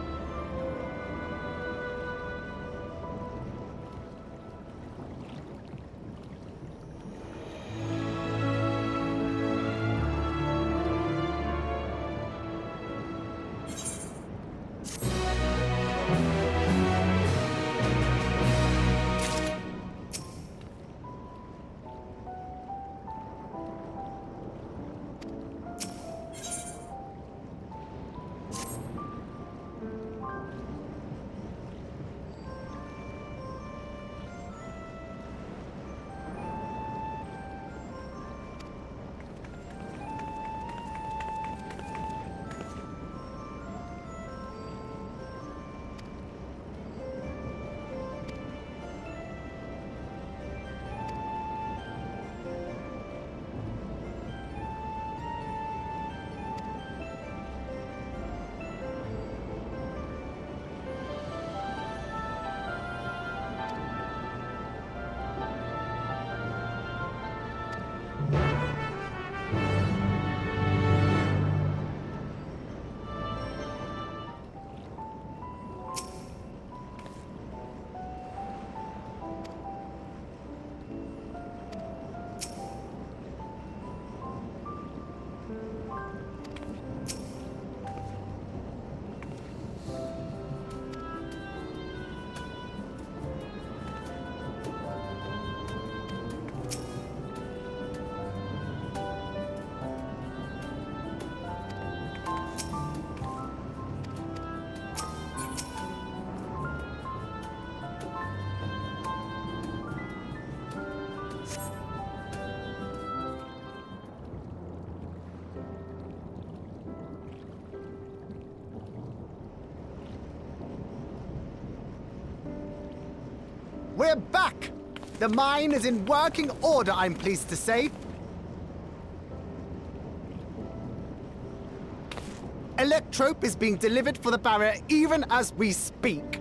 We're back! The mine is in working order, I'm pleased to say. Electrope is being delivered for the barrier even as we speak.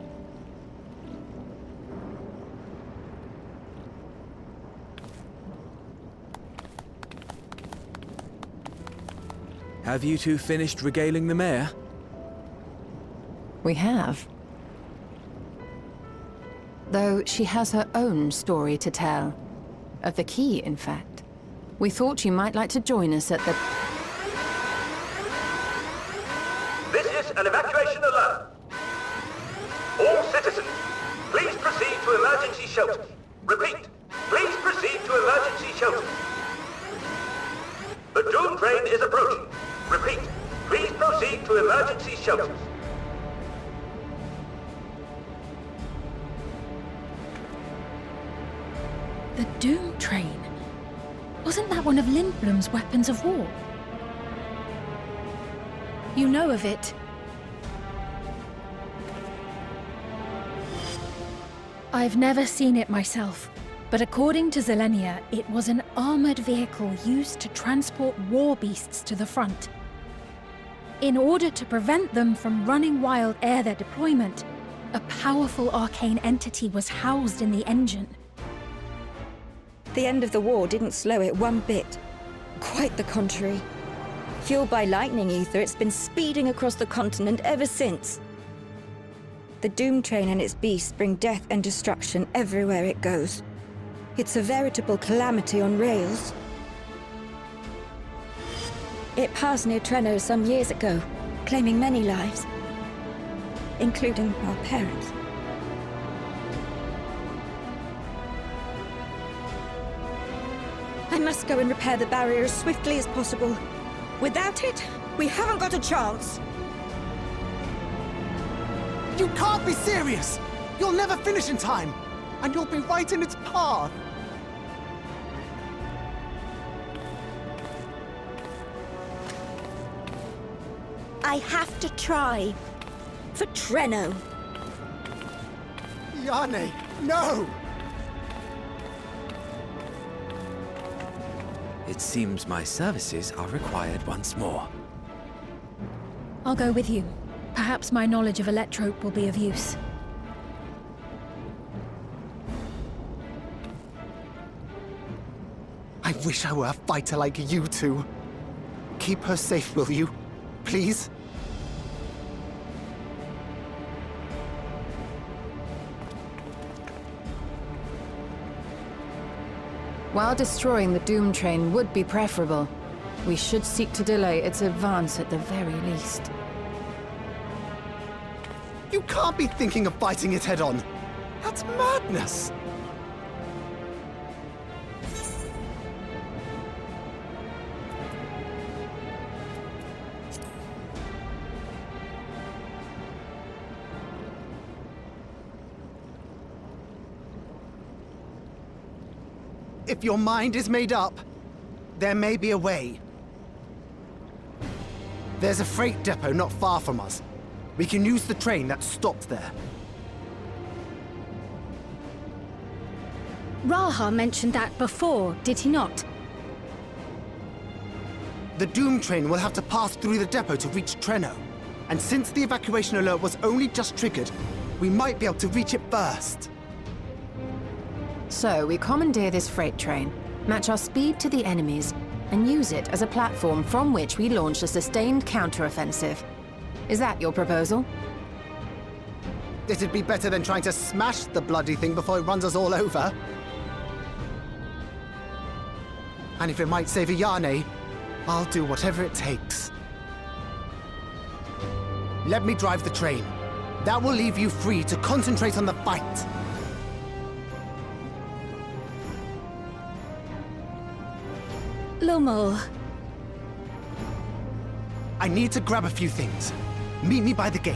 Have you two finished regaling the mayor? We have. Though she has her own story to tell. Of the key, in fact. We thought you might like to join us at the... This is an evacuation alert. All citizens, please proceed to emergency shelters. Repeat, please proceed to emergency shelters. The Doom train is approaching. Repeat, please proceed to emergency shelters. The Doom train? Wasn't that one of Lindblom's weapons of war? You know of it. I've never seen it myself, but according to Zelenia, it was an armored vehicle used to transport war beasts to the front. In order to prevent them from running wild ere their deployment, a powerful arcane entity was housed in the engine. The end of the war didn't slow it one bit. Quite the contrary. Fueled by lightning ether, it's been speeding across the continent ever since. The Doom train and its beasts bring death and destruction everywhere it goes. It's a veritable calamity on rails. It passed near Trenno some years ago, claiming many lives, including our parents. I must go and repair the barrier as swiftly as possible. Without it, we haven't got a chance. You can't be serious! You'll never finish in time, and you'll be right in its path. I have to try. For Trenno. Yane, no! It seems my services are required once more. I'll go with you. Perhaps my knowledge of Electrope will be of use. I wish I were a fighter like you two. Keep her safe, will you? Please? While destroying the Doom train would be preferable, we should seek to delay its advance at the very least. You can't be thinking of fighting it head-on. That's madness! If your mind is made up, there may be a way. There's a freight depot not far from us. We can use the train that's stopped there. Raha mentioned that before, did he not? The Doom train will have to pass through the depot to reach Trenno. And since the evacuation alert was only just triggered, we might be able to reach it first. So we commandeer this freight train, match our speed to the enemy's, and use it as a platform from which we launch a sustained counteroffensive. Is that your proposal? It'd be better than trying to smash the bloody thing before it runs us all over. And if it might save Yane, I'll do whatever it takes. Let me drive the train. That will leave you free to concentrate on the fight. Lummel. I need to grab a few things. Meet me by the gate.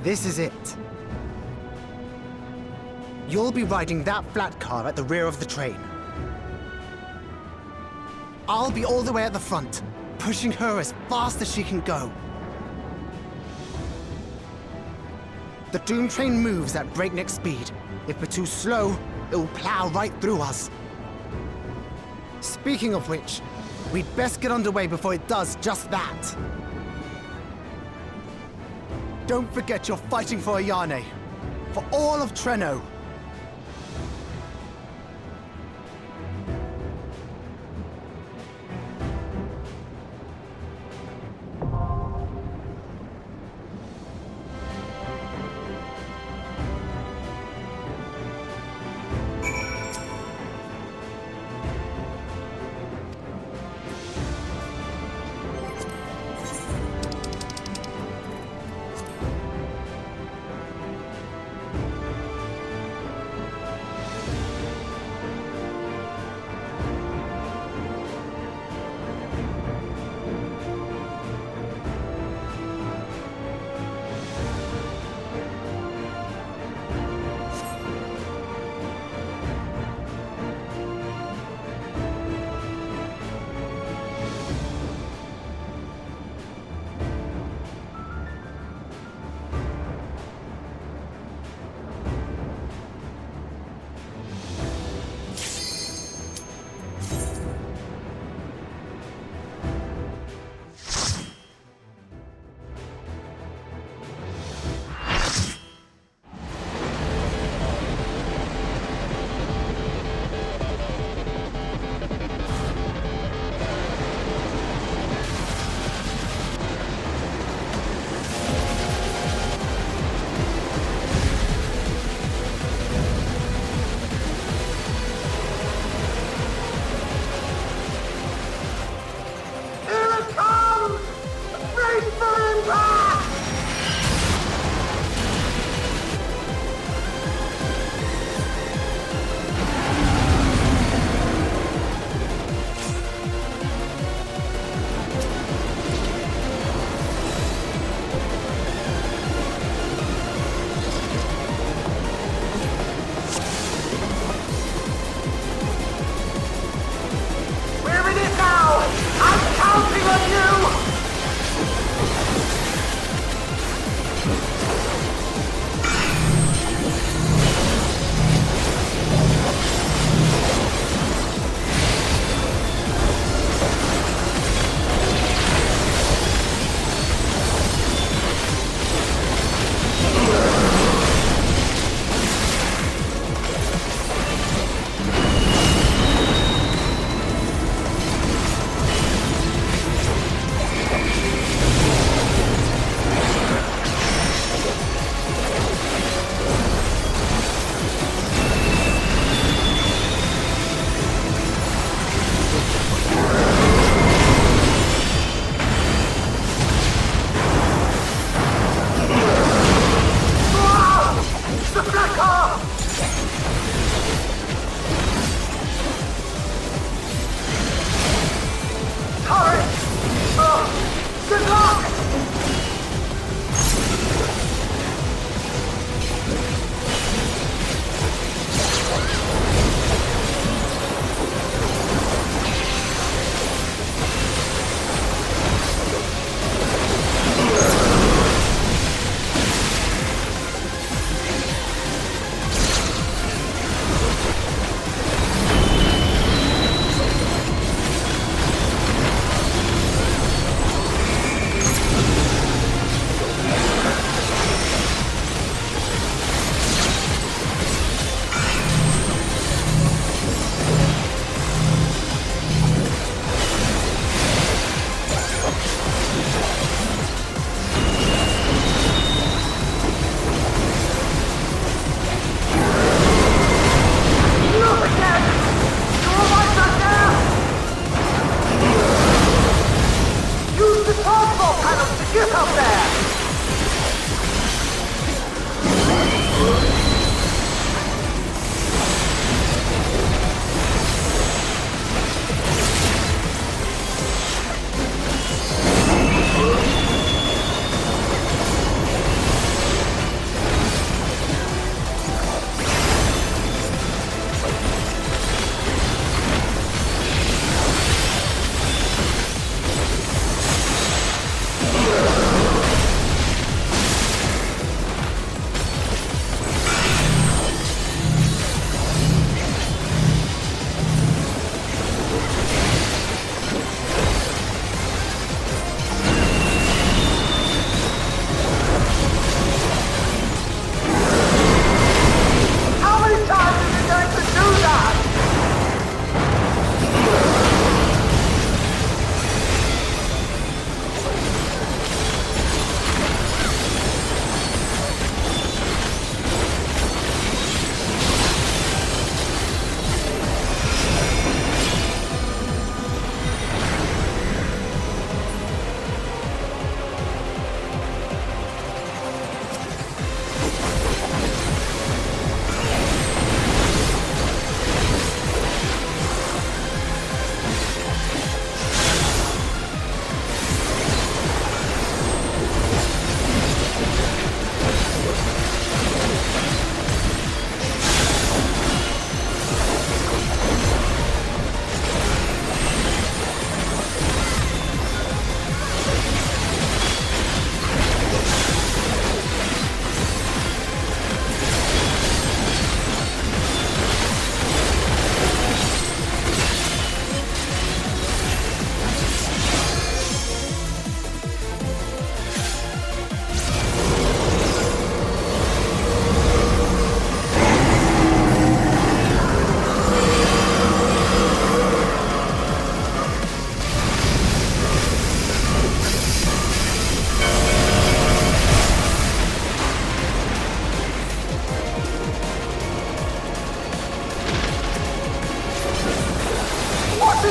This is it. You'll be riding that flat car at the rear of the train. I'll be all the way at the front, pushing her as fast as she can go. The Doom train moves at breakneck speed. If we're too slow, it will plow right through us. Speaking of which, we'd best get underway before it does just that. Don't forget you're fighting for Ayane. For all of Treno.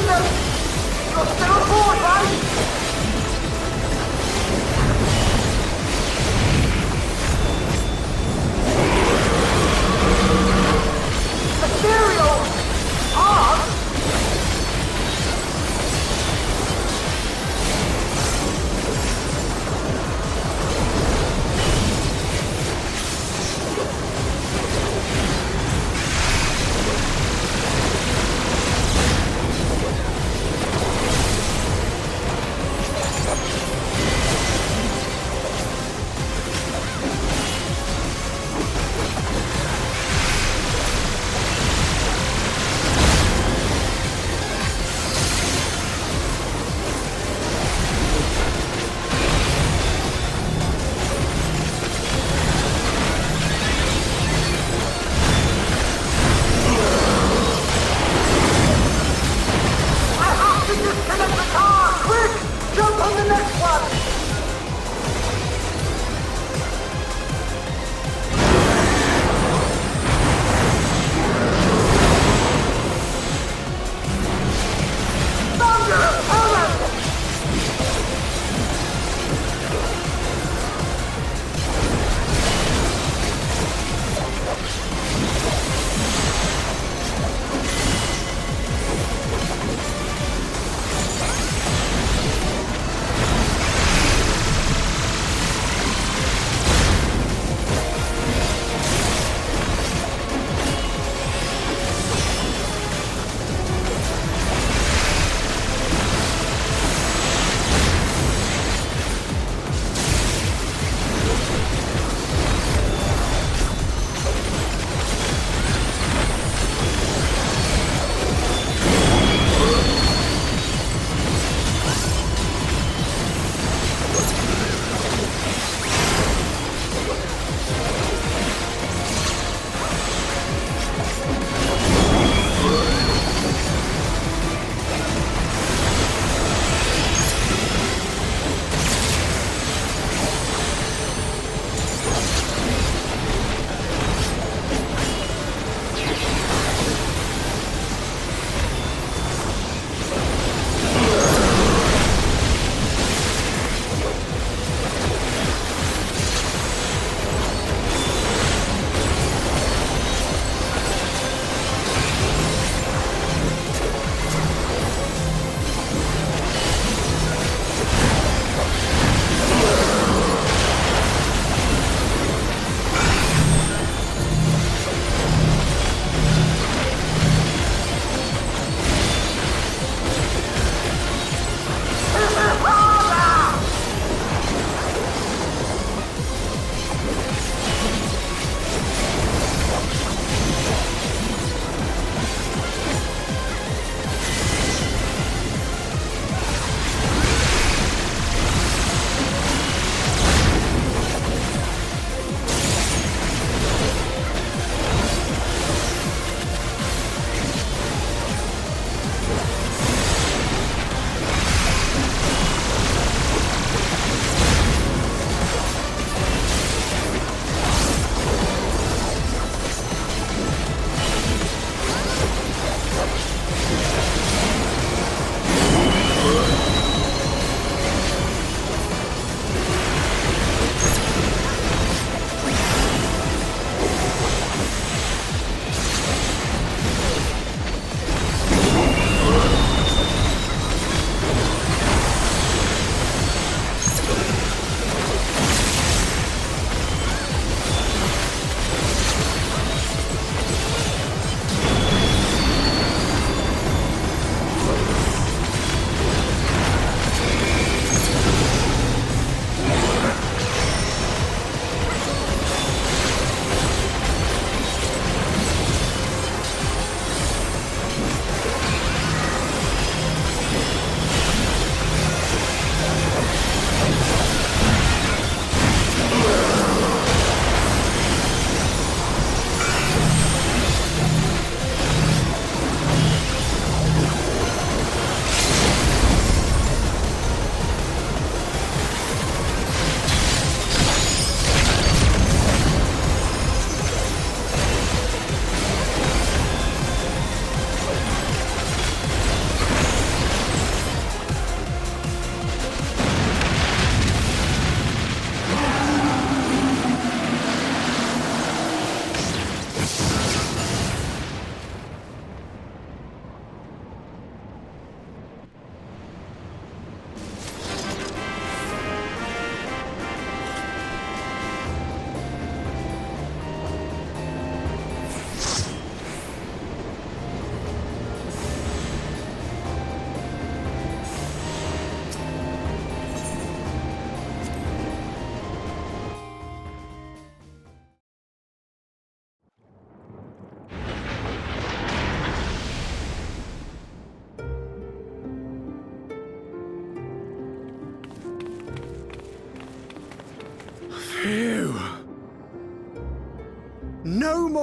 Captain! You're still aboard, right? Material! On!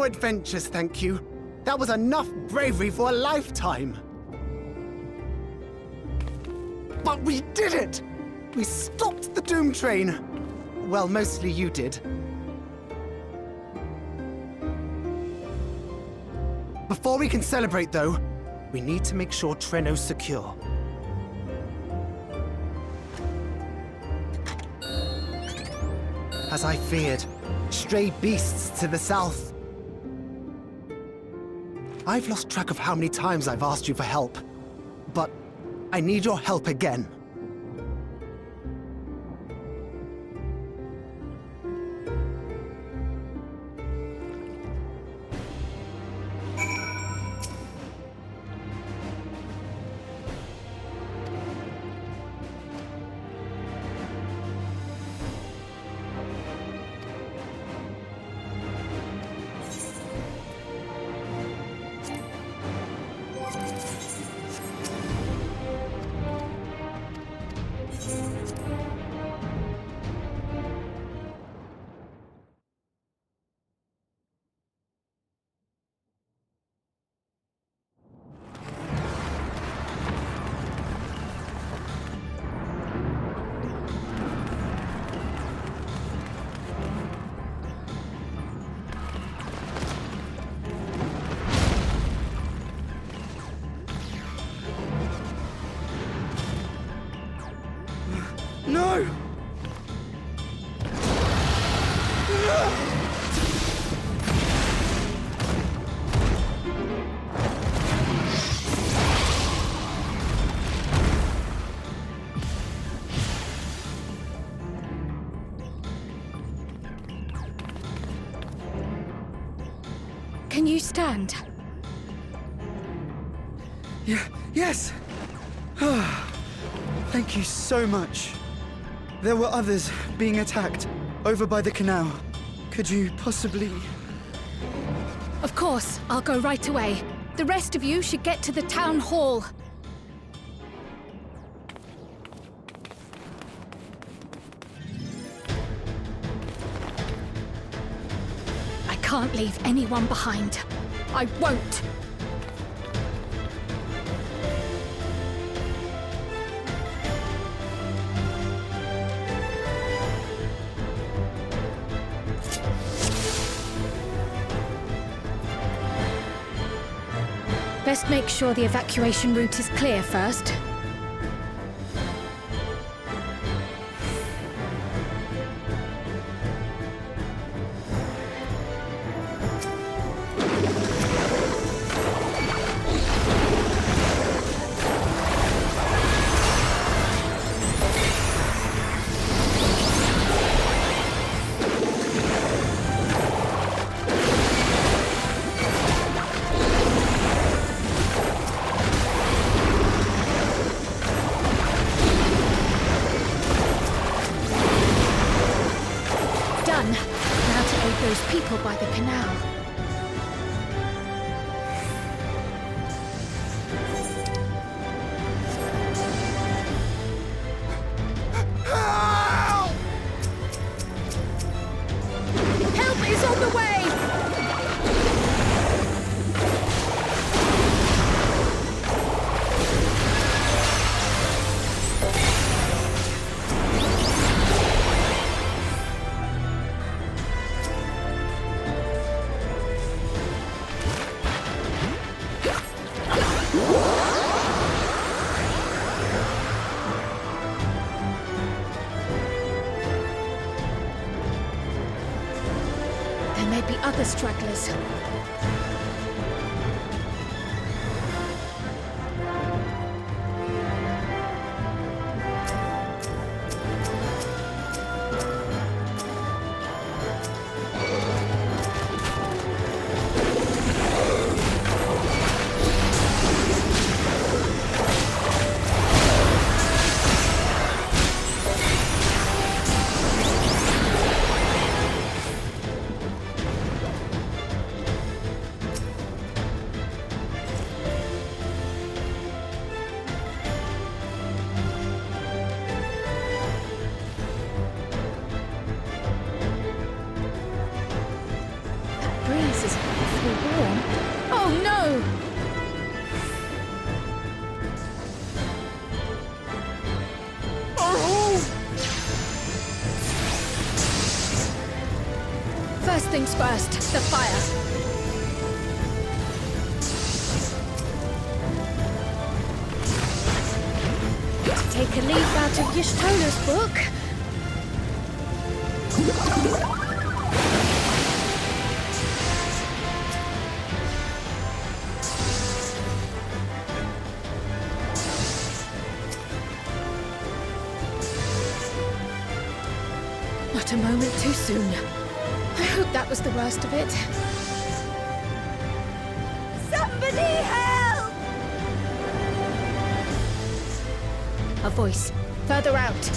more adventures, thank you. That was enough bravery for a lifetime. But we did it! We stopped the Doom Train. Well, mostly you did. Before we can celebrate, though, we need to make sure Treno's secure. As I feared, stray beasts to the south. I've lost track of how many times I've asked you for help, but I need your help again. No! Can you stand? Yes! Thank you so much. There were others being attacked over by the canal. Could you possibly... Of course, I'll go right away. The rest of you should get to the town hall. I can't leave anyone behind. I won't! Best make sure the evacuation route is clear first. People by the canal. Help is on the way! There may be other stragglers. things first, the fire. To take a leaf out of Y'shtola's book. Not a moment too soon. I hope that was the worst of it. Somebody help! A voice. Further out.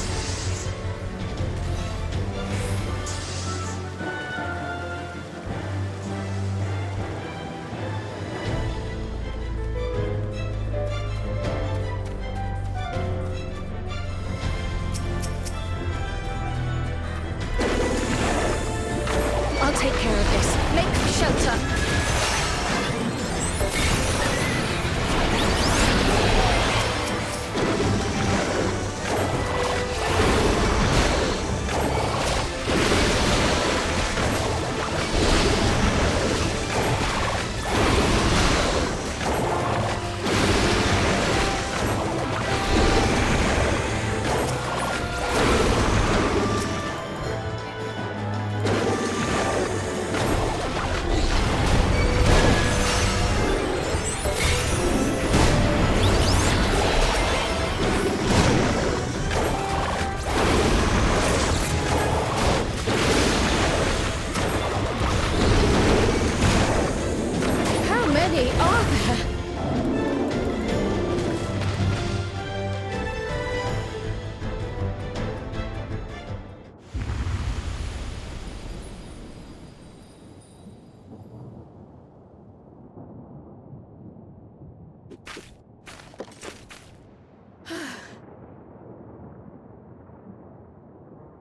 I'll take care of this. Make shelter.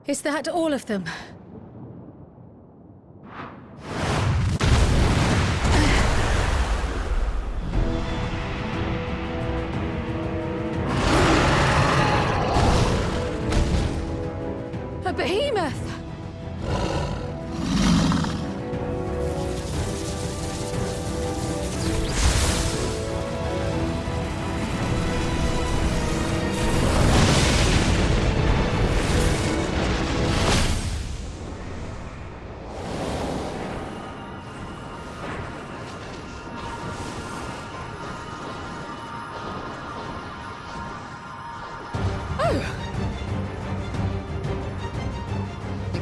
Is that all of them? A behemoth!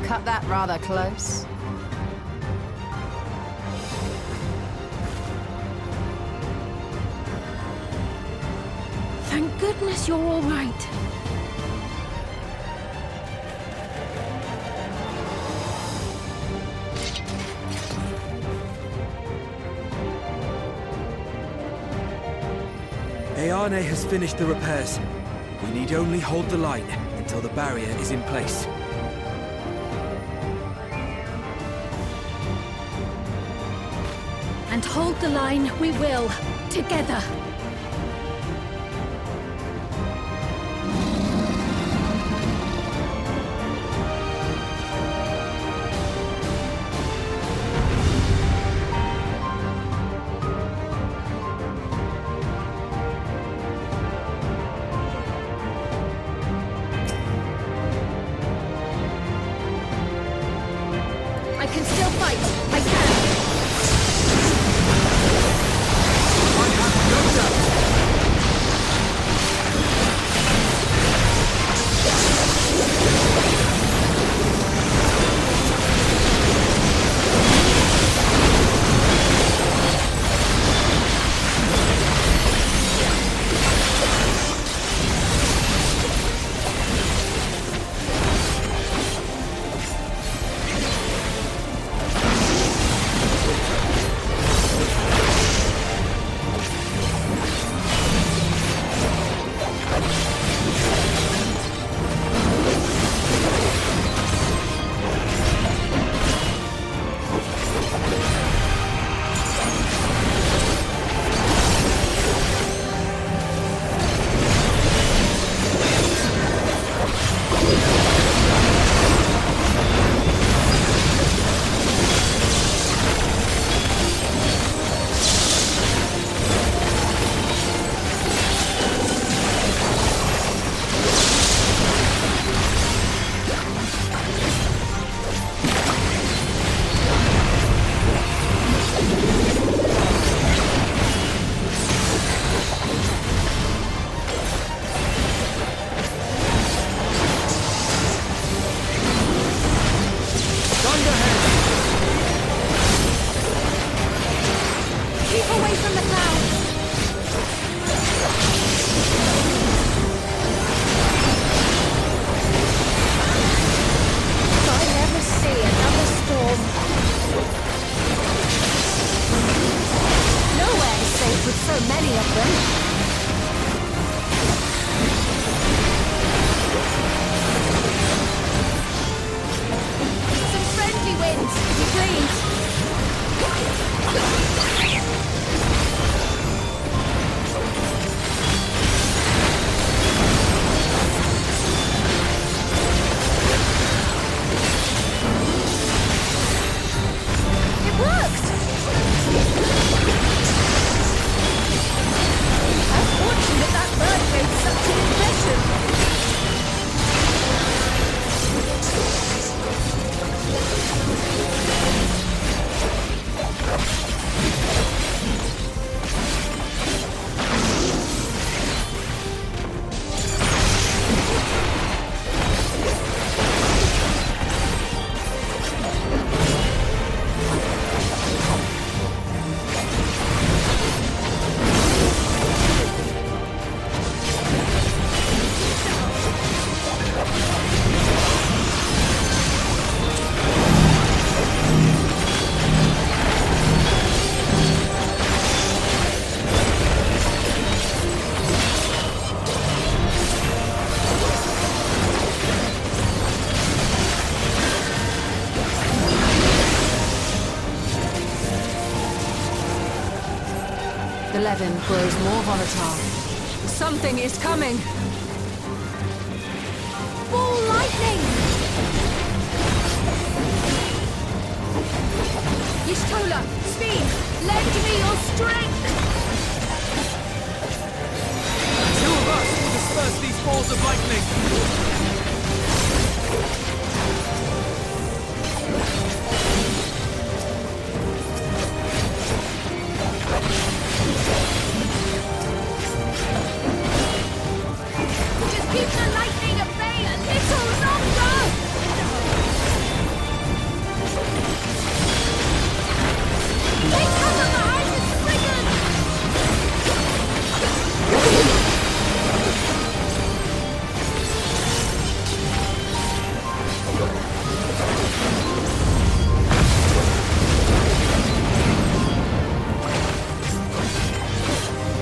Cut that rather close. Thank goodness you're all right. Ayane has finished the repairs. We need only hold the line until the barrier is in place. And hold the line we will, together. I can still fight. I can. I have no doubt. The Levin grows more volatile. Something is coming! Ball lightning! Yishtola, speed! Lend me your strength! Two of us will disperse these balls of lightning! Just keep the lightning at bay a little longer! Take cover behind the Spriggan!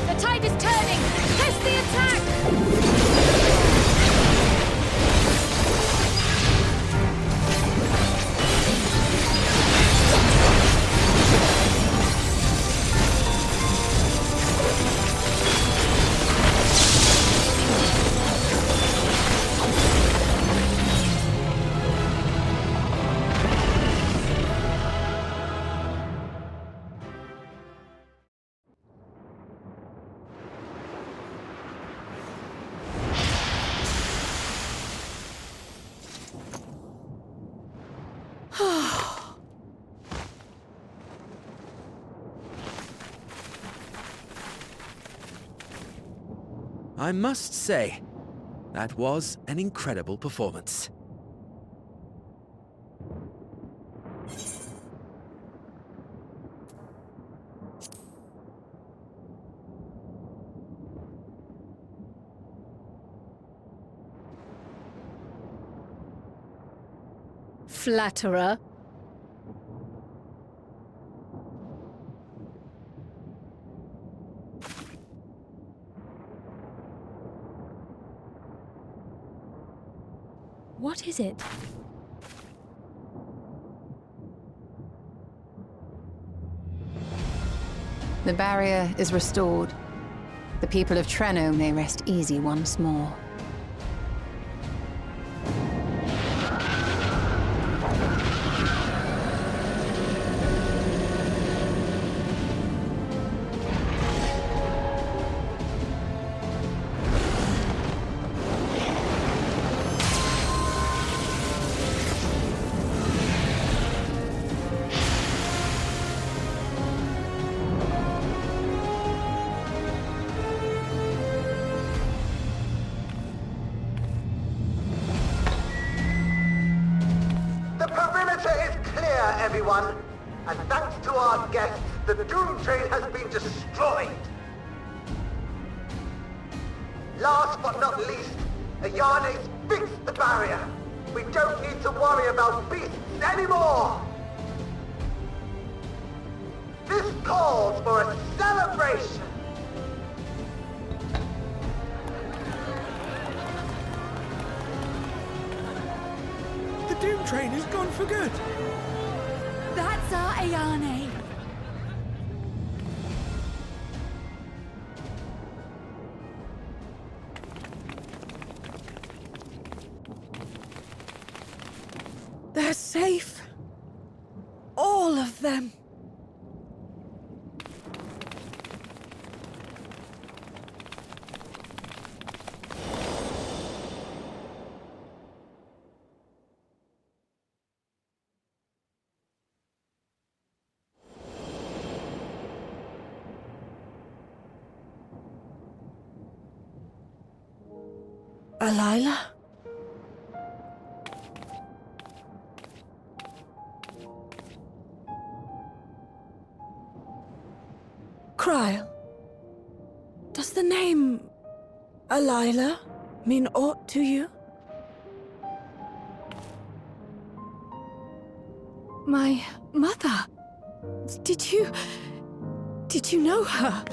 The tide is turning! Press the attack! I must say, that was an incredible performance. Flatterer. What is it? The barrier is restored. The people of Treno may rest easy once more. Everyone, and thanks to our guests, the Doom Train has been destroyed. Last but not least, Ayane's fixed the barrier. We don't need to worry about beasts anymore. This calls for a celebration. train is gone for good. That's our Ayane. They're safe. All of them. Alila? Kryle, does the name Alila mean aught to you? My mother? Did you know her?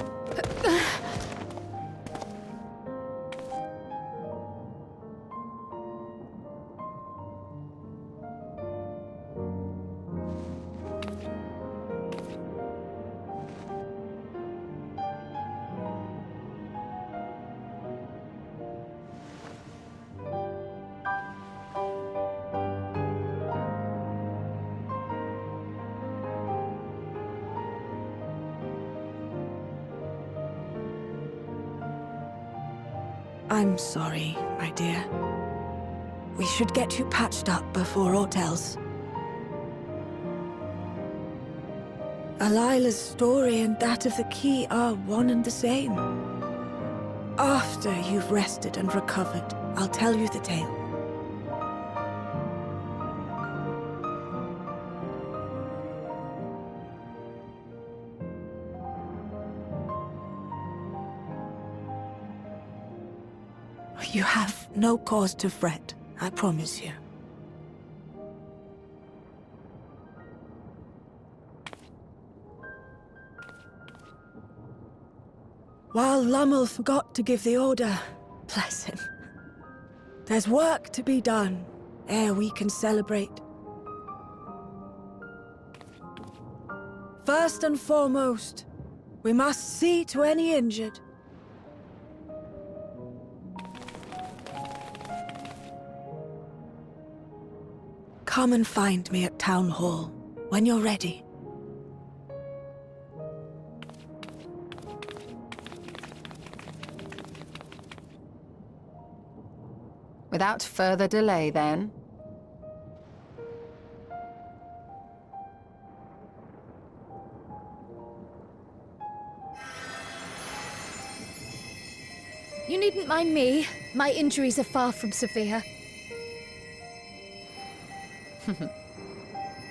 I'm sorry, my dear. We should get you patched up before aught else. Alila's story and that of the key are one and the same. After you've rested and recovered, I'll tell you the tale. You have no cause to fret, I promise you. While Lummel forgot to give the order, bless him, there's work to be done ere we can celebrate. First and foremost, we must see to any injured. Come and find me at Town Hall when you're ready. Without further delay, then. You needn't mind me. My injuries are far from severe.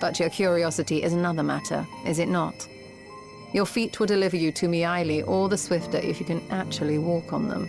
But your curiosity is another matter, is it not? Your feet will deliver you to Miaili all the swifter if you can actually walk on them.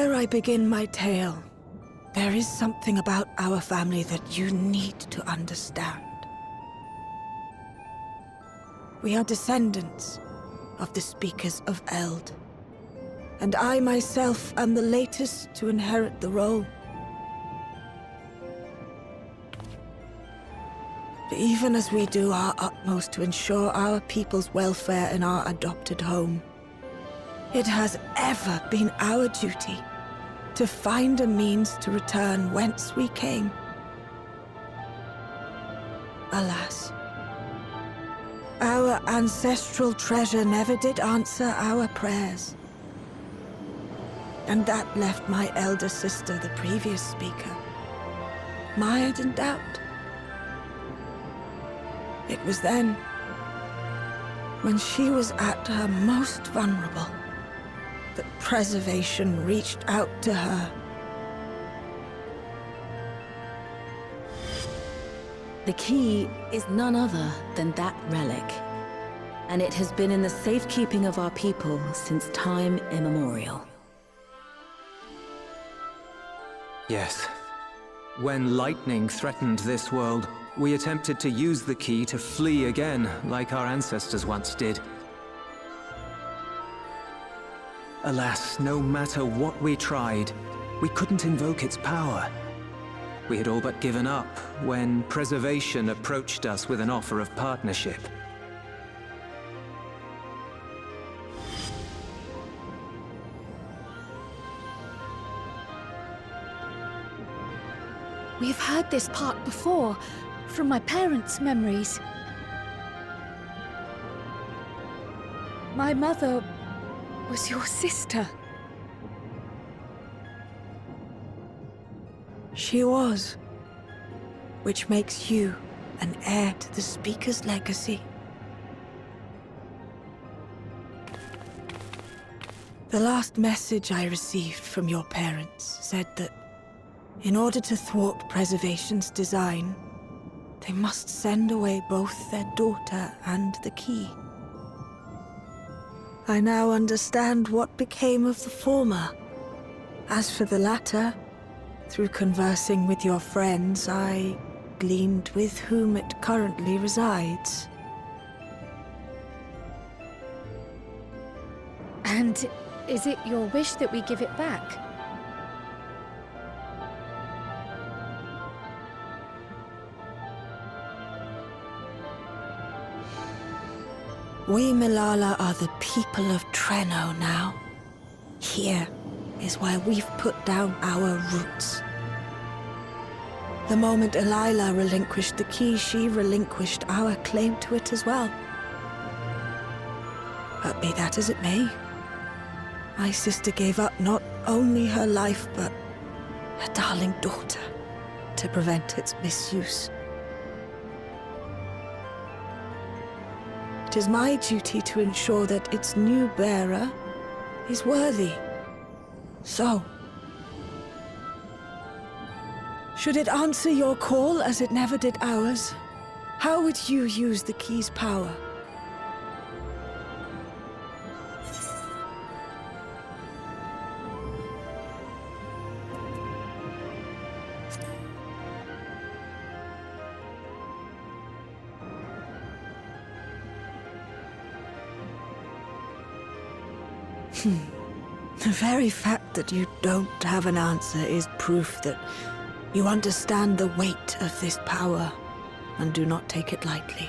Ere I begin my tale, there is something about our family that you need to understand. We are descendants of the Speakers of Eld, and I myself am the latest to inherit the role. Even as we do our utmost to ensure our people's welfare in our adopted home, it has ever been our duty to find a means to return whence we came. Alas, our ancestral treasure never did answer our prayers. And that left my elder sister, the previous speaker, mired in doubt. It was then, when she was at her most vulnerable, that preservation reached out to her. The key is none other than that relic, and it has been in the safekeeping of our people since time immemorial. Yes. When lightning threatened this world, we attempted to use the key to flee again, like our ancestors once did. Alas, no matter what we tried, we couldn't invoke its power. We had all but given up when Preservation approached us with an offer of partnership. We've heard this part before, from my parents' memories. My mother was your sister. She was, which makes you an heir to the Speaker's legacy. The last message I received from your parents said that in order to thwart Preservation's design, they must send away both their daughter and the key. I now understand what became of the former. As for the latter, through conversing with your friends, I gleaned with whom it currently resides. And is it your wish that we give it back? We Milala are the people of Treno now. Here is where we've put down our roots. The moment Elila relinquished the key, she relinquished our claim to it as well. But be that as it may, my sister gave up not only her life, but her darling daughter, to prevent its misuse. It is my duty to ensure that its new bearer is worthy. So, should it answer your call as it never did ours, how would you use the key's power? The very fact that you don't have an answer is proof that you understand the weight of this power and do not take it lightly.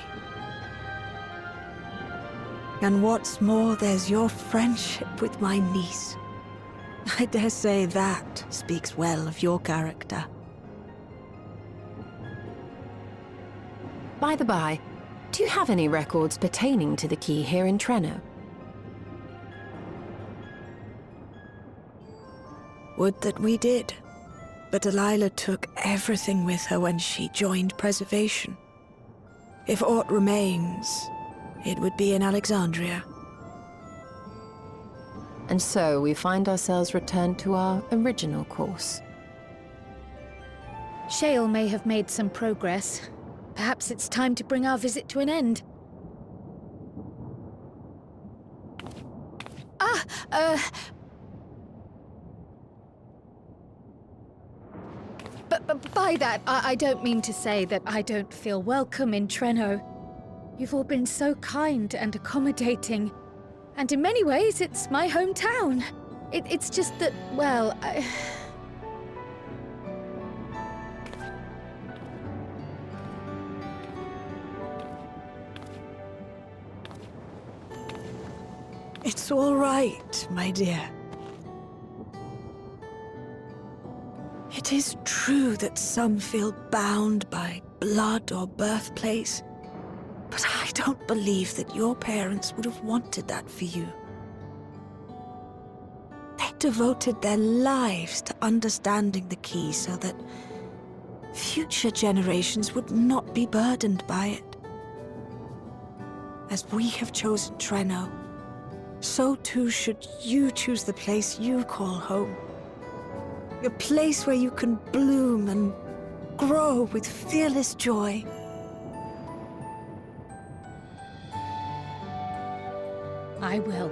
And what's more, there's your friendship with my niece. I dare say that speaks well of your character. By the by, do you have any records pertaining to the key here in Treno? Would that we did. But Delilah took everything with her when she joined Preservation. If aught remains, it would be in Alexandria. And so we find ourselves returned to our original course. Shale may have made some progress. Perhaps it's time to bring our visit to an end. By that, I don't mean to say that I don't feel welcome in Treno. You've all been so kind and accommodating. And in many ways, it's my hometown. It's just that, well, It's all right, my dear. It is true that some feel bound by blood or birthplace, but I don't believe that your parents would have wanted that for you. They devoted their lives to understanding the key so that future generations would not be burdened by it. As we have chosen Treno, so too should you choose the place you call home. A place where you can bloom and grow with fearless joy. I will.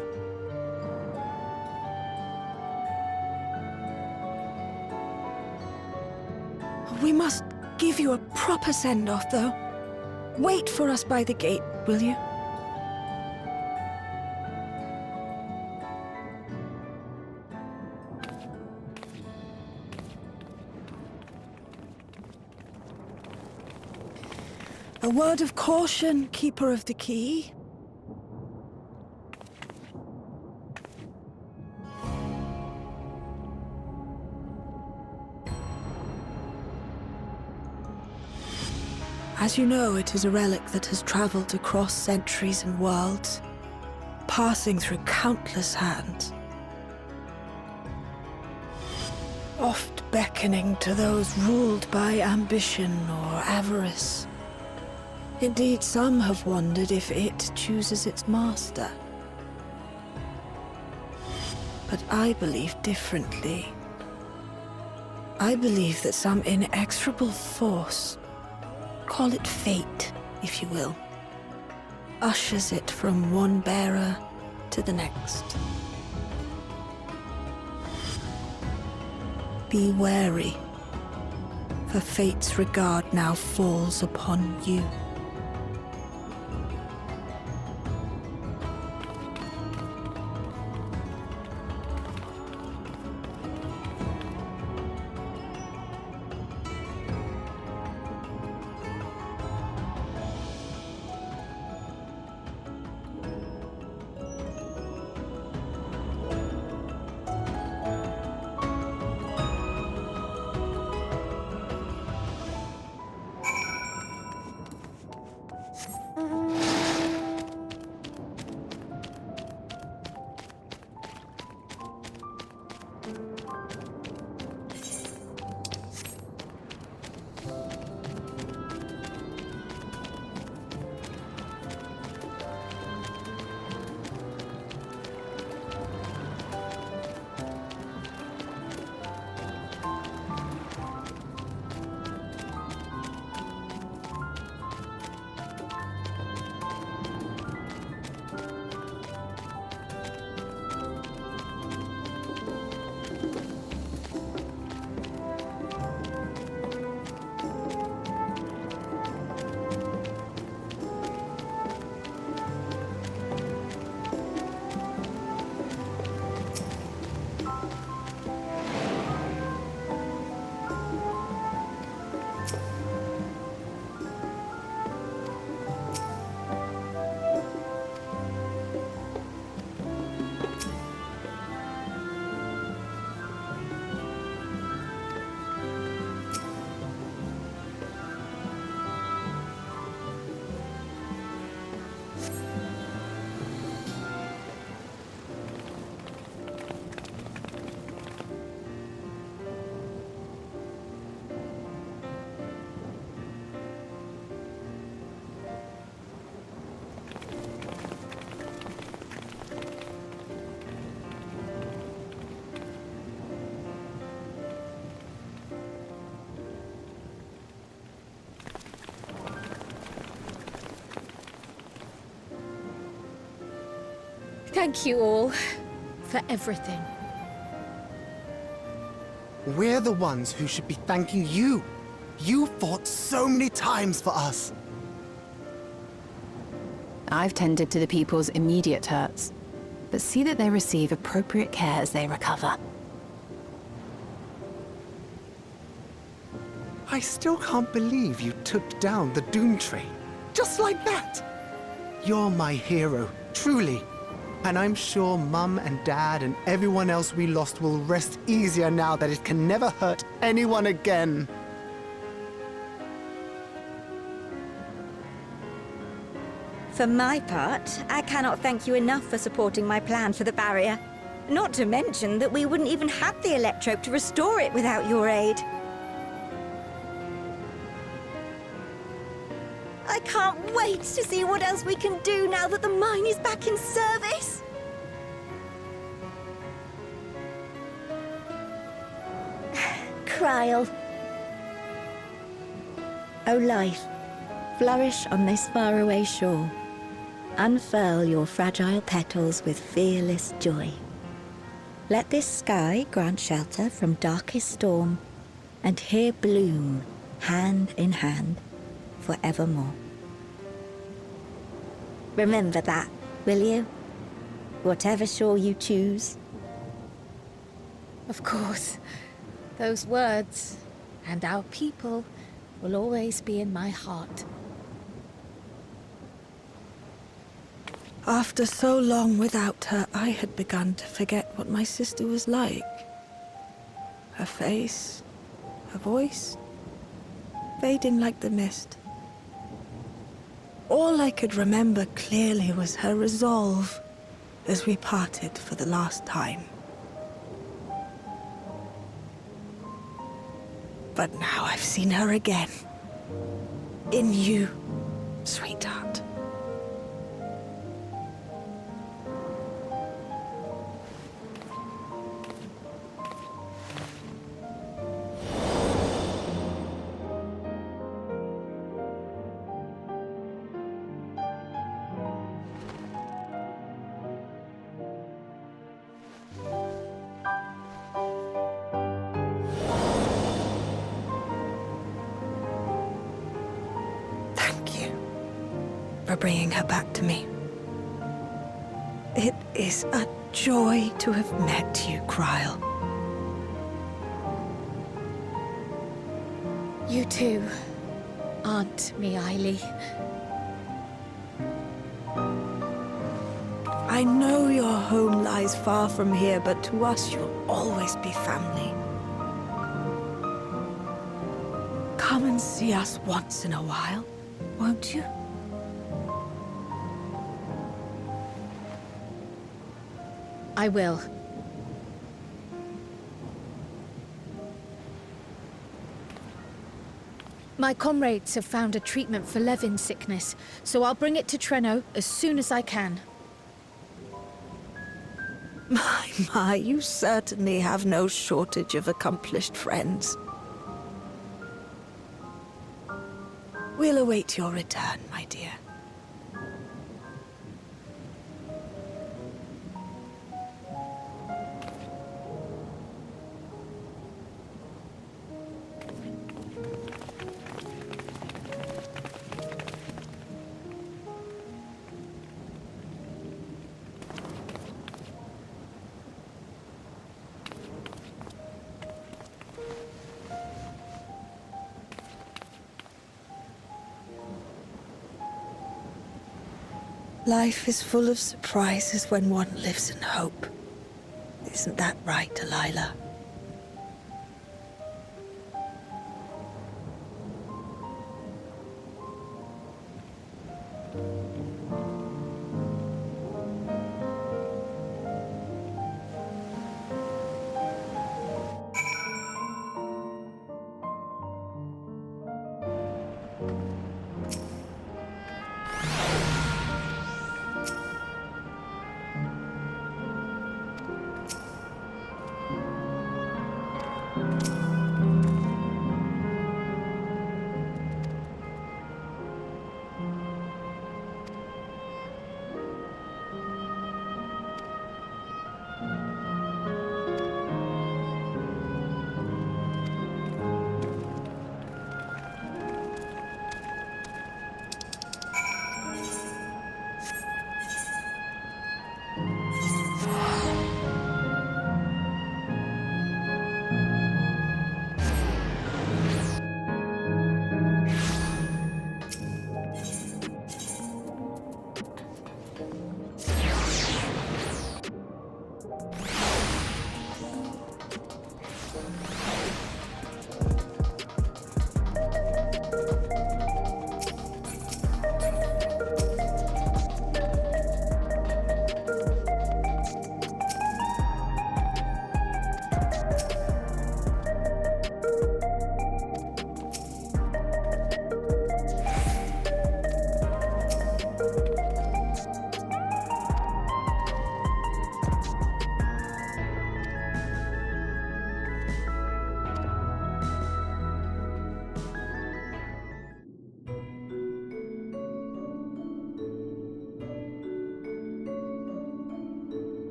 We must give you a proper send-off, though. Wait for us by the gate, will you? A word of caution, Keeper of the Key. As you know, it is a relic that has traveled across centuries and worlds, passing through countless hands. Oft beckoning to those ruled by ambition or avarice. Indeed, some have wondered if it chooses its master. But I believe differently. I believe that some inexorable force, call it fate, if you will, ushers it from one bearer to the next. Be wary, for fate's regard now falls upon you. Thank you all for everything. We're the ones who should be thanking you. You fought so many times for us. I've tended to the people's immediate hurts, but see that they receive appropriate care as they recover. I still can't believe you took down the Doom Train. Just like that. You're my hero, truly. And I'm sure Mum and Dad and everyone else we lost will rest easier now that it can never hurt anyone again. For my part, I cannot thank you enough for supporting my plan for the barrier. Not to mention that we wouldn't even have the Electrope to restore it without your aid. I can't wait to see what else we can do now that the mine is back in service. Kryl. O life, flourish on this faraway shore. Unfurl your fragile petals with fearless joy. Let this sky grant shelter from darkest storm, and here bloom, hand in hand, forevermore. Remember that, will you? Whatever shore you choose. Of course. Those words, and our people, will always be in my heart. After so long without her, I had begun to forget what my sister was like. Her face, her voice, fading like the mist. All I could remember clearly was her resolve as we parted for the last time. But now I've seen her again. In you, sweetheart. For bringing her back to me. It is a joy to have met you, Kryl. You too, Aunt Miaili. I know your home lies far from here, but to us you'll always be family. Come and see us once in a while, won't you? I will. My comrades have found a treatment for Levin's sickness, so I'll bring it to Treno as soon as I can. My, you certainly have no shortage of accomplished friends. We'll await your return, my dear. Life is full of surprises when one lives in hope. Isn't that right, Delilah?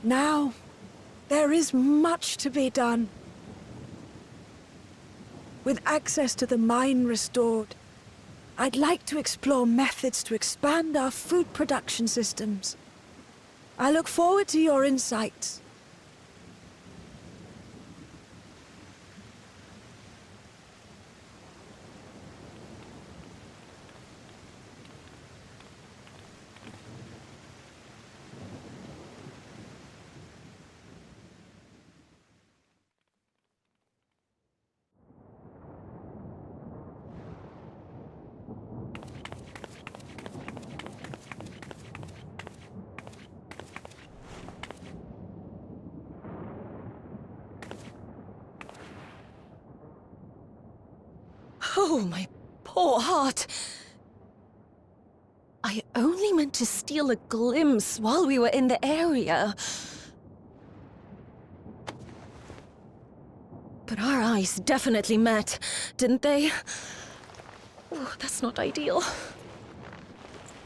Now, there is much to be done. With access to the mine restored, I'd like to explore methods to expand our food production systems. I look forward to your insights. Oh, my poor heart. I only meant to steal a glimpse while we were in the area. But our eyes definitely met, didn't they? Oh, that's not ideal.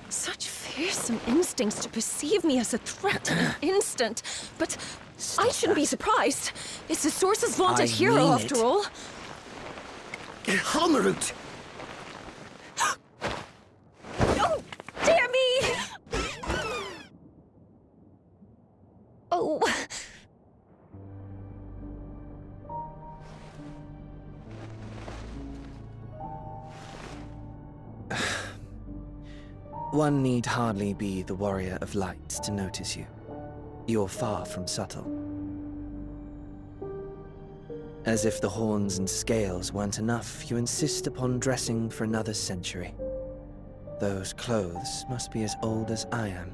Such fearsome instincts to perceive me as a threat in an instant. But I shouldn't be surprised. It's the Source's vaunted hero, after all. Halmarut! Oh, dear me! Oh. One need hardly be the warrior of light to notice you. You're far from subtle. As if the horns and scales weren't enough, you insist upon dressing for another century. Those clothes must be as old as I am.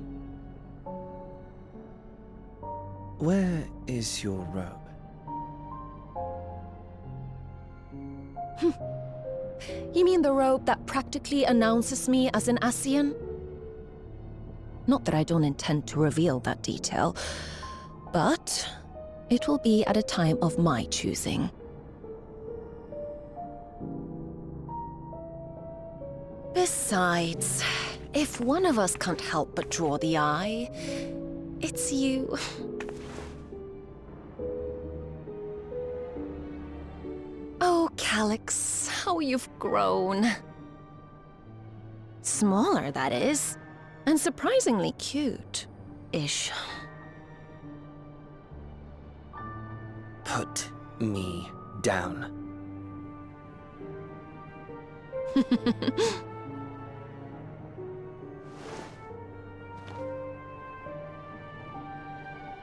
Where is your robe? You mean the robe that practically announces me as an Ascian? Not that I don't intend to reveal that detail, but it will be at a time of my choosing. Besides, if one of us can't help but draw the eye, it's you. Oh, Calyx, how you've grown. Smaller, that is, and surprisingly cute-ish. Put me down.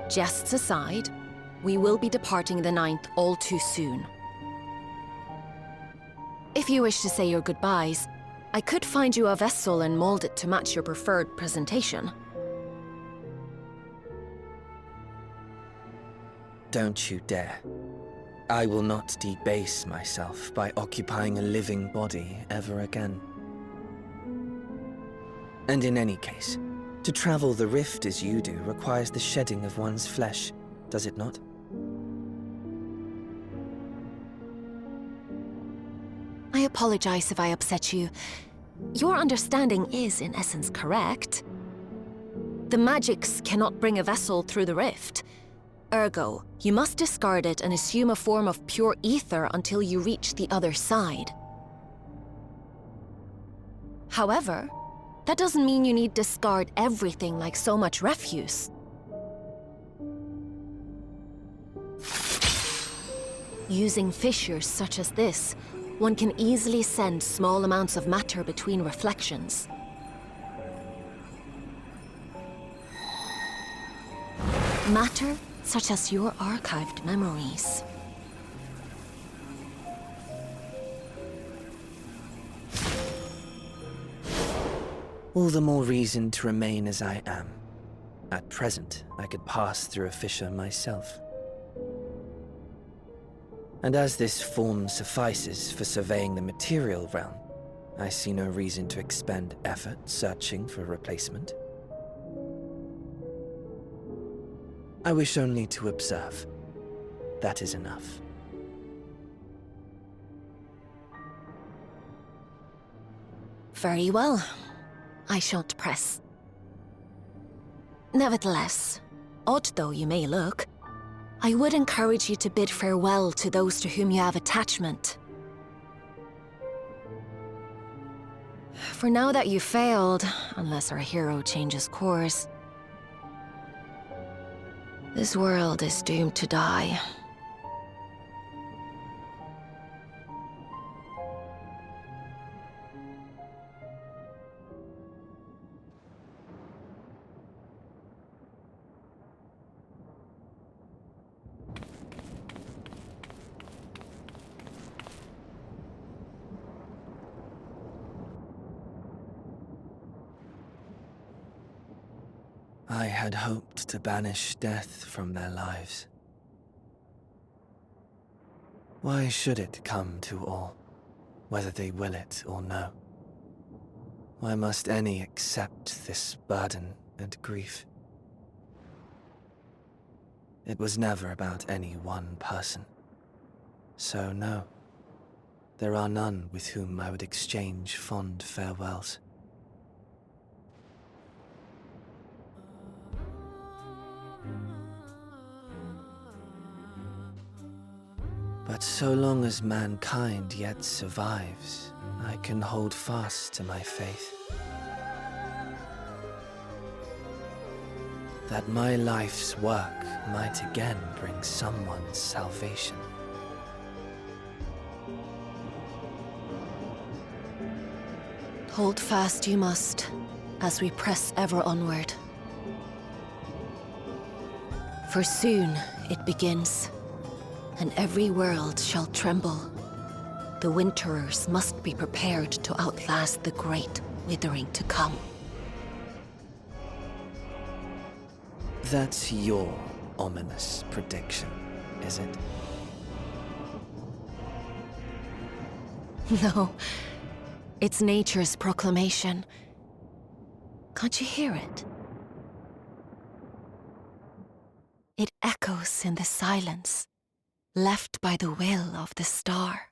Jests aside, we will be departing the 9th all too soon. If you wish to say your goodbyes, I could find you a vessel and mold it to match your preferred presentation. Don't you dare. I will not debase myself by occupying a living body ever again. And in any case, to travel the rift as you do requires the shedding of one's flesh, does it not? I apologize if I upset you. Your understanding is, in essence, correct. The magics cannot bring a vessel through the rift. Ergo, you must discard it and assume a form of pure ether until you reach the other side. However, that doesn't mean you need discard everything like so much refuse. Using fissures such as this, one can easily send small amounts of matter between reflections. Matter such as your archived memories. All the more reason to remain as I am. At present, I could pass through a fissure myself. And as this form suffices for surveying the material realm, I see no reason to expend effort searching for a replacement. I wish only to observe. That is enough. Very well. I shan't press. Nevertheless, odd though you may look, I would encourage you to bid farewell to those to whom you have attachment. For now that you failed, unless our hero changes course, this world is doomed to die. I had hoped to banish death from their lives. Why should it come to all, whether they will it or no? Why must any accept this burden and grief? It was never about any one person. So no, there are none with whom I would exchange fond farewells. But so long as mankind yet survives, I can hold fast to my faith. That my life's work might again bring someone's salvation. Hold fast you must, as we press ever onward. For soon it begins, and every world shall tremble. The Winterers must be prepared to outlast the great withering to come. That's your ominous prediction, is it? No, it's nature's proclamation. Can't you hear it? It echoes in the silence, left by the will of the star.